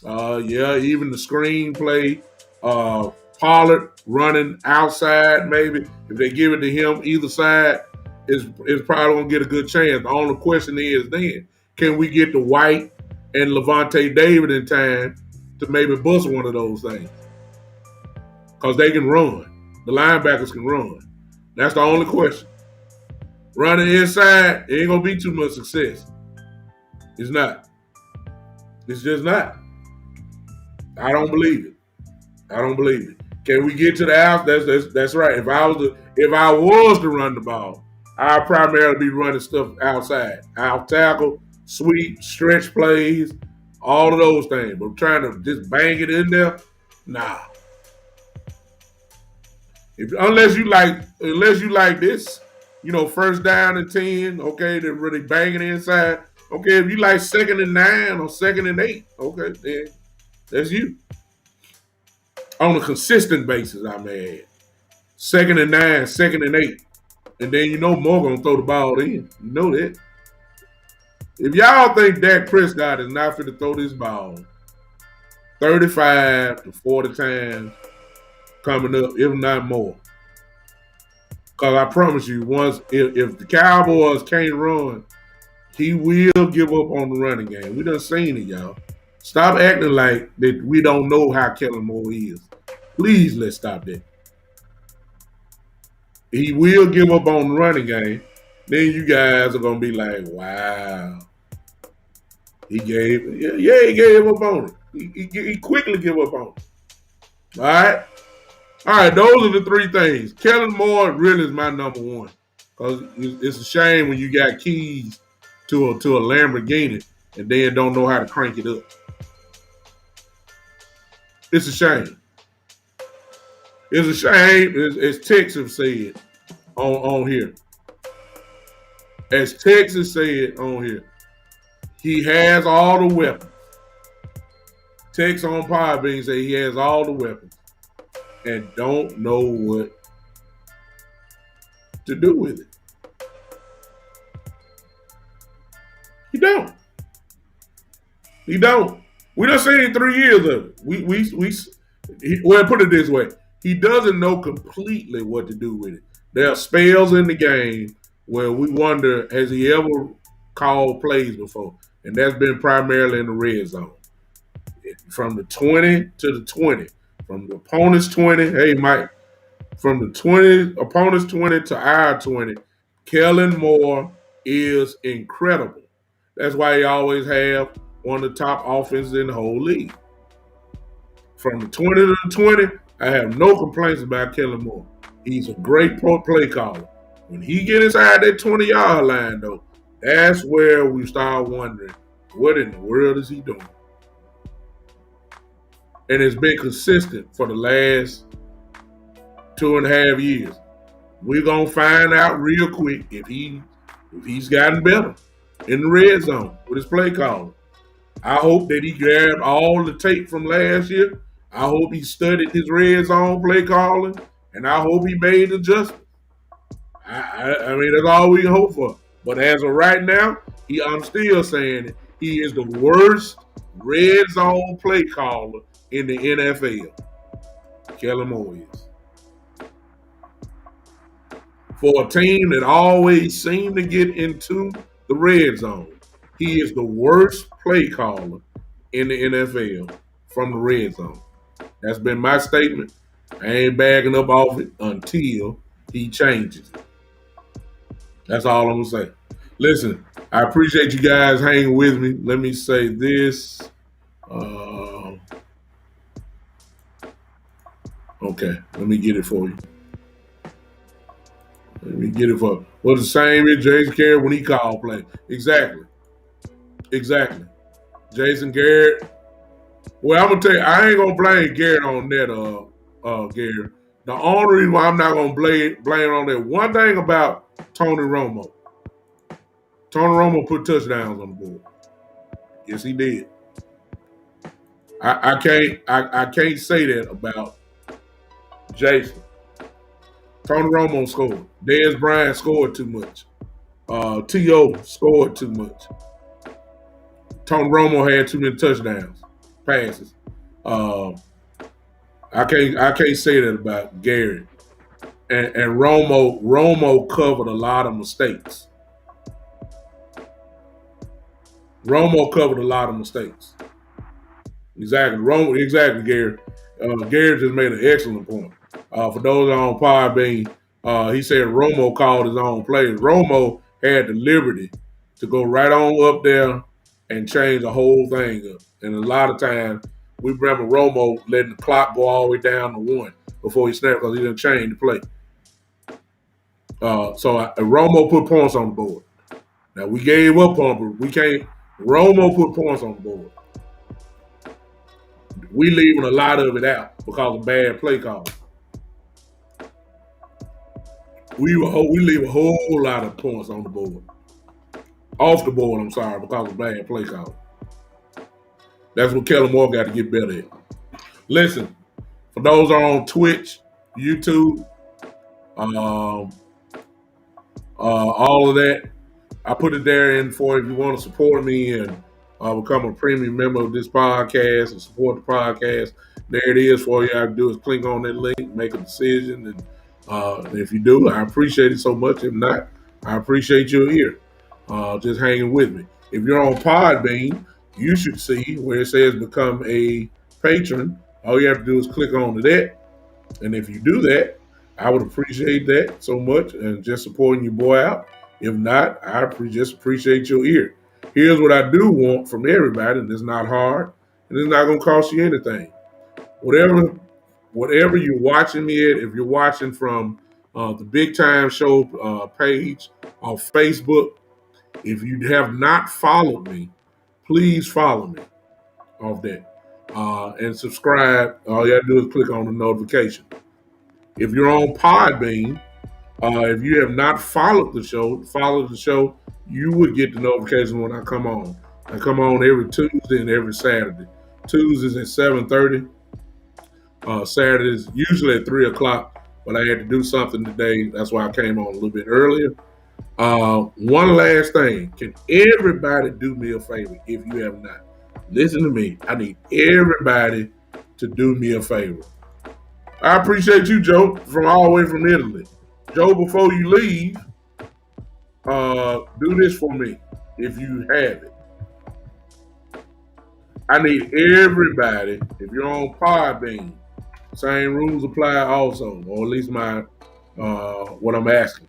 even the screen play, Pollard running outside maybe. If they give it to him, either side is probably going to get a good chance. The only question is then, can we get to White and Levante David in time to maybe bust one of those things? Because they can run. The linebackers can run. That's the only question. Running inside, it ain't going to be too much success. It's not. It's just not. I don't believe it. I don't believe it. Can we get to the house? That's right. If I was to run the ball, I'd primarily be running stuff outside, out tackle, sweep, stretch plays, all of those things. But trying to just bang it in there, nah. Unless you like this, first down and 10, okay, they're really banging inside. Okay, if you like second and 9 or second and 8, okay, then that's you. On a consistent basis, I may add. Second and 9, second and 8. And then Moore gonna throw the ball in. You know that. If y'all think Dak Prescott is not fit to throw this ball 35 to 40 times coming up, if not more. Because I promise you, if the Cowboys can't run, he will give up on the running game. We done seen it, y'all. Stop acting like that we don't know how Kellen Moore is. Please, let's stop that. He will give up on the running game. Then you guys are gonna be like, wow. He gave up on it. He quickly gave up on it. All right, those are the three things. Kellen Moore really is my number one. Because it's a shame when you got keys to a Lamborghini and then don't know how to crank it up. It's a shame. It's a shame, as Texas said on here. As Texas said on here, he has all the weapons. Tex on Podbean say he has all the weapons and don't know what to do with it. He don't. We done seen 3 years of it. Well, put it this way. He doesn't know completely what to do with it. There are spells in the game where we wonder, has he ever called plays before? And that's been primarily in the red zone. From the 20 to the 20. From the opponent's 20, hey, Mike, from the opponent's 20 to our 20, Kellen Moore is incredible. That's why he always have one of the top offenses in the whole league. From the 20 to the 20, I have no complaints about Kellen Moore. He's a great play caller. When he get inside that 20-yard line, though, that's where we start wondering, what in the world is he doing? And it's been consistent for the last 2.5 years. We're going to find out real quick if he's gotten better in the red zone with his play calling. I hope that he grabbed all the tape from last year. I hope he studied his red zone play calling, and I hope he made adjustments. I mean, that's all we can hope for. But as of right now, I'm still saying it. He is the worst red zone play caller in the NFL. Kellen Moore is. For a team that always seemed to get into the red zone, he is the worst play caller in the NFL from the red zone. That's been my statement. I ain't backing up off it until he changes it. That's all I'm going to say. Listen, I appreciate you guys hanging with me. Let me say this. Okay, let me get it for you. Let me get it for you. Well, the same as Jason Garrett when he called play. Exactly. Jason Garrett. Well, I'm going to tell you, I ain't going to blame Garrett on that, Garrett. The only reason why I'm not going to blame on that, one thing about Tony Romo. Tony Romo put touchdowns on the board. Yes, he did. I can't say that about Jason. Tony Romo scored. Dez Bryant scored too much. T.O. scored too much. Tony Romo had too many touchdowns, passes. I can't say that about Garrett. And Romo covered a lot of mistakes. Exactly, Garrett. Garrett just made an excellent point. For those on Podbean, he said Romo called his own plays. Romo had the liberty to go right on up there and change the whole thing up. And a lot of times, we remember Romo letting the clock go all the way down to 1 before he snapped because he didn't change the play. Romo put points on the board. Now we gave up on him. We can't. Romo put points on the board. We leaving a lot of it out because of bad play calls. We leave a whole lot of points on the board. Off the board, I'm sorry, because of bad play calls. That's what Kellen Moore got to get better at. Listen, for those on Twitch, YouTube, all of that, I put it there in for if you want to support me and become a premium member of this podcast and support the podcast. There it is for you. All you do is click on that link, make a decision, and if you do, I appreciate it so much. If not, I appreciate your ear, just hanging with me. If you're on Podbean, you should see where it says become a patron. All you have to do is click on to that, and if you do that, I would appreciate that so much and just supporting your boy out. If not, I just appreciate your ear. Here's what I do want from everybody, and it's not hard, and it's not going to cost you anything. Whatever you're watching me at, if you're watching from the Big Time Show page on Facebook, if you have not followed me, please follow me off that and subscribe. All you have to do is click on the notification. If you're on Podbean, if you have not followed the show, you would get the notification when I come on. I come on every Tuesday and every Saturday. Tuesdays at 7:30. Saturdays usually at 3 o'clock, but I had to do something today. That's why I came on a little bit earlier. One last thing. Can everybody do me a favor if you have not? Listen to me. I need everybody to do me a favor. I appreciate you, Joe, from all the way from Italy. Joe, before you leave, do this for me if you have it. I need everybody, if you're on Podbean, same rules apply also, or at least my what I'm asking.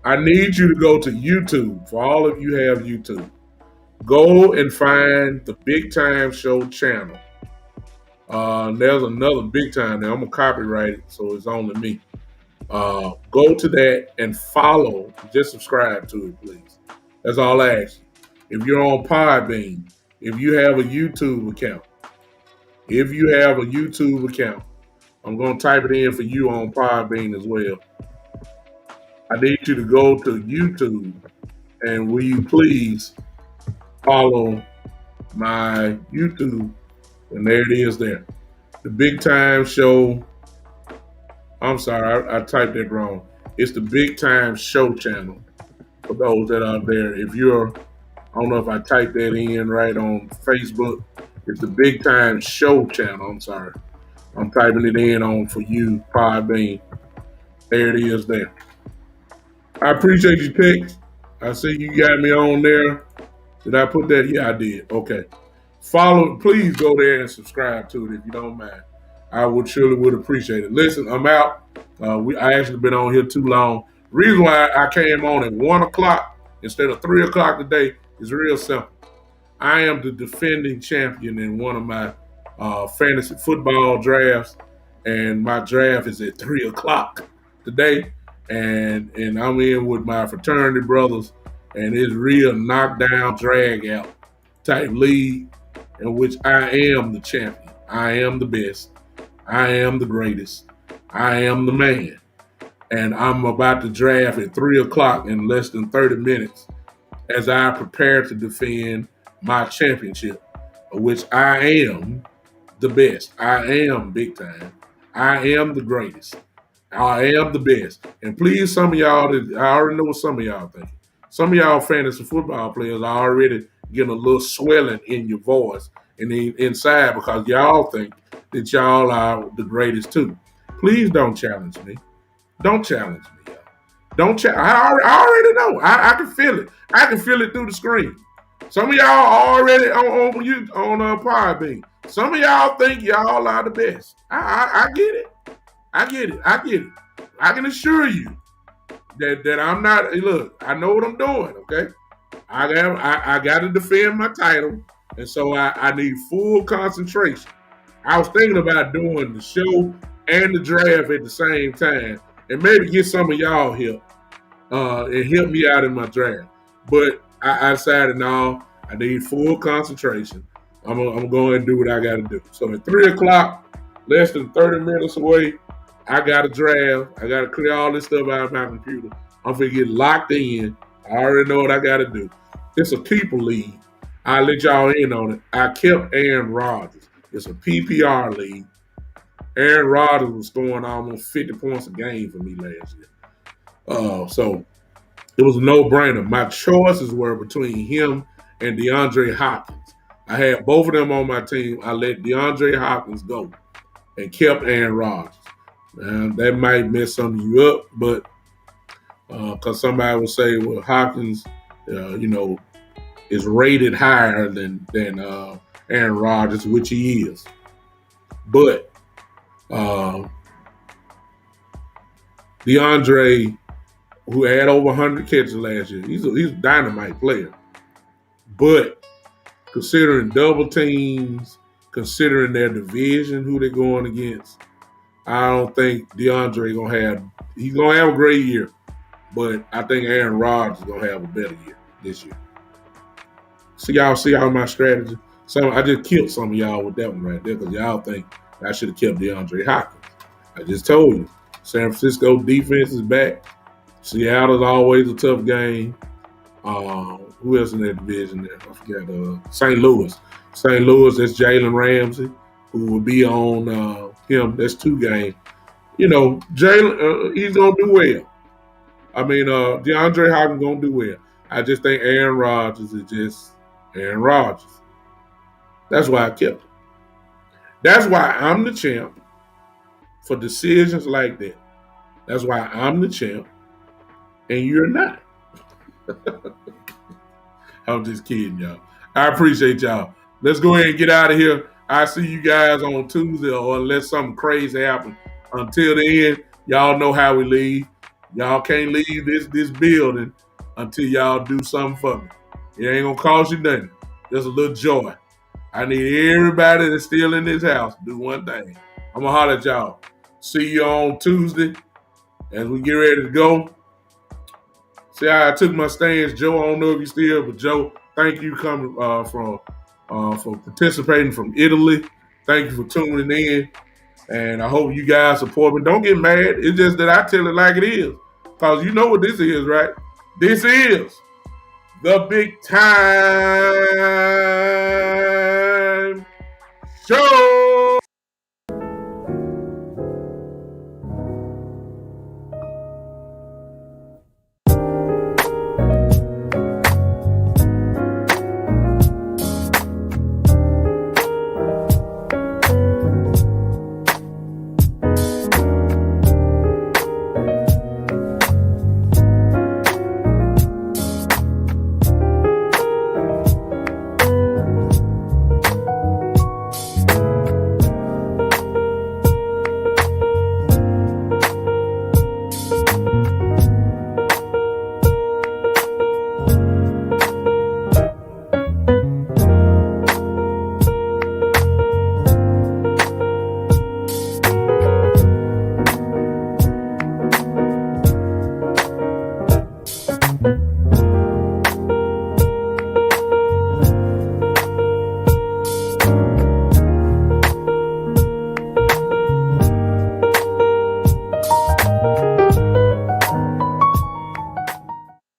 I need you to go to YouTube. For all of you have YouTube, go and find the Big Time Show channel. There's another Big Time there. I'm gonna copyright it, so it's only me. Go to that and follow. Just subscribe to it, please. That's all I ask you. If you're on Podbean, if you have a YouTube account, I'm going to type it in for you on Podbean as well. I need you to go to YouTube and will you please follow my YouTube? And there it is there. The Big Time Show. I'm sorry, I typed that wrong. It's the Big Time Show channel for those that are there. I don't know if I typed that in right on Facebook. It's the Big Time Show channel. I'm sorry. I'm typing it in on for you, Podbean. There it is there. I appreciate your text. I see you got me on there. Did I put that? Yeah, I did. Okay. Please go there and subscribe to it if you don't mind. I surely would appreciate it. Listen, I'm out. I actually been on here too long. Reason why I came on at 1 o'clock instead of 3 o'clock today is real simple. I am the defending champion in one of my fantasy football drafts, and my draft is at 3 o'clock today, and I'm in with my fraternity brothers, and it's real knockdown, drag out type league in which I am the champion. I am the best. I am the greatest. I am the man. And I'm about to draft at 3 o'clock in less than 30 minutes as I prepare to defend my championship, which I am the best. I am Big Time. I am the greatest. I am the best. And please, some of y'all, I already know what some of y'all think. Some of y'all fantasy football players are already getting a little swelling in your voice and inside because y'all think that y'all are the greatest too. Please don't challenge me. Don't challenge me, y'all. I already know. I can feel it. I can feel it through the screen. Some of y'all already on Podbean. Some of y'all think y'all are the best. I get it. I get it. I can assure you that I'm not. Look, I know what I'm doing. Okay, I got to defend my title. And so I need full concentration. I was thinking about doing the show and the draft at the same time, and maybe get some of y'all help and help me out in my draft. But I decided no, I need full concentration. I'm going to do what I got to do. So at 3 o'clock, less than 30 minutes away, I got to draft. I got to clear all this stuff out of my computer. I'm going to get locked in. I already know what I got to do. It's a people league. I'll let y'all in on it. I kept Aaron Rodgers. It's a PPR league. Aaron Rodgers was scoring almost 50 points a game for me last year. So it was a no-brainer. My choices were between him and DeAndre Hopkins. I had both of them on my team. I let DeAndre Hopkins go and kept Aaron Rodgers. That might mess some of you up, but because somebody will say, well, Hopkins, is rated higher than Aaron Rodgers, which he is. But DeAndre, who had over 100 catches last year, he's a dynamite player. But considering double teams, considering their division, who they're going against, I don't think DeAndre he's gonna have a great year. But I think Aaron Rodgers is gonna have a better year this year. See how my strategy. So I just killed some of y'all with that one right there because y'all think I should have kept DeAndre Hopkins. I just told you, San Francisco defense is back. Seattle's always a tough game. Who else in that division there? I forgot. St. Louis. St. Louis, that's Jalen Ramsey, who will be on him. That's 2 games. Jalen, he's going to do well. I mean, DeAndre Hopkins going to do well. I just think Aaron Rodgers is just Aaron Rodgers. That's why I kept him. That's why I'm the champ for decisions like that. That's why I'm the champ and you're not. I'm just kidding, y'all. I appreciate y'all. Let's go ahead and get out of here. I'll see you guys on Tuesday or unless something crazy happens. Until then, y'all know how we leave. Y'all can't leave this building until y'all do something for me. It ain't going to cost you nothing. Just a little joy. I need everybody that's still in this house to do one thing. I'm going to holler at y'all. See you on Tuesday as we get ready to go. See how I took my stance, Joe. I don't know if you still, but Joe, thank you coming for participating from Italy. Thank you for tuning in, and I hope you guys support me. Don't get mad. It's just that I tell it like it is, because you know what this is, right? This is the big time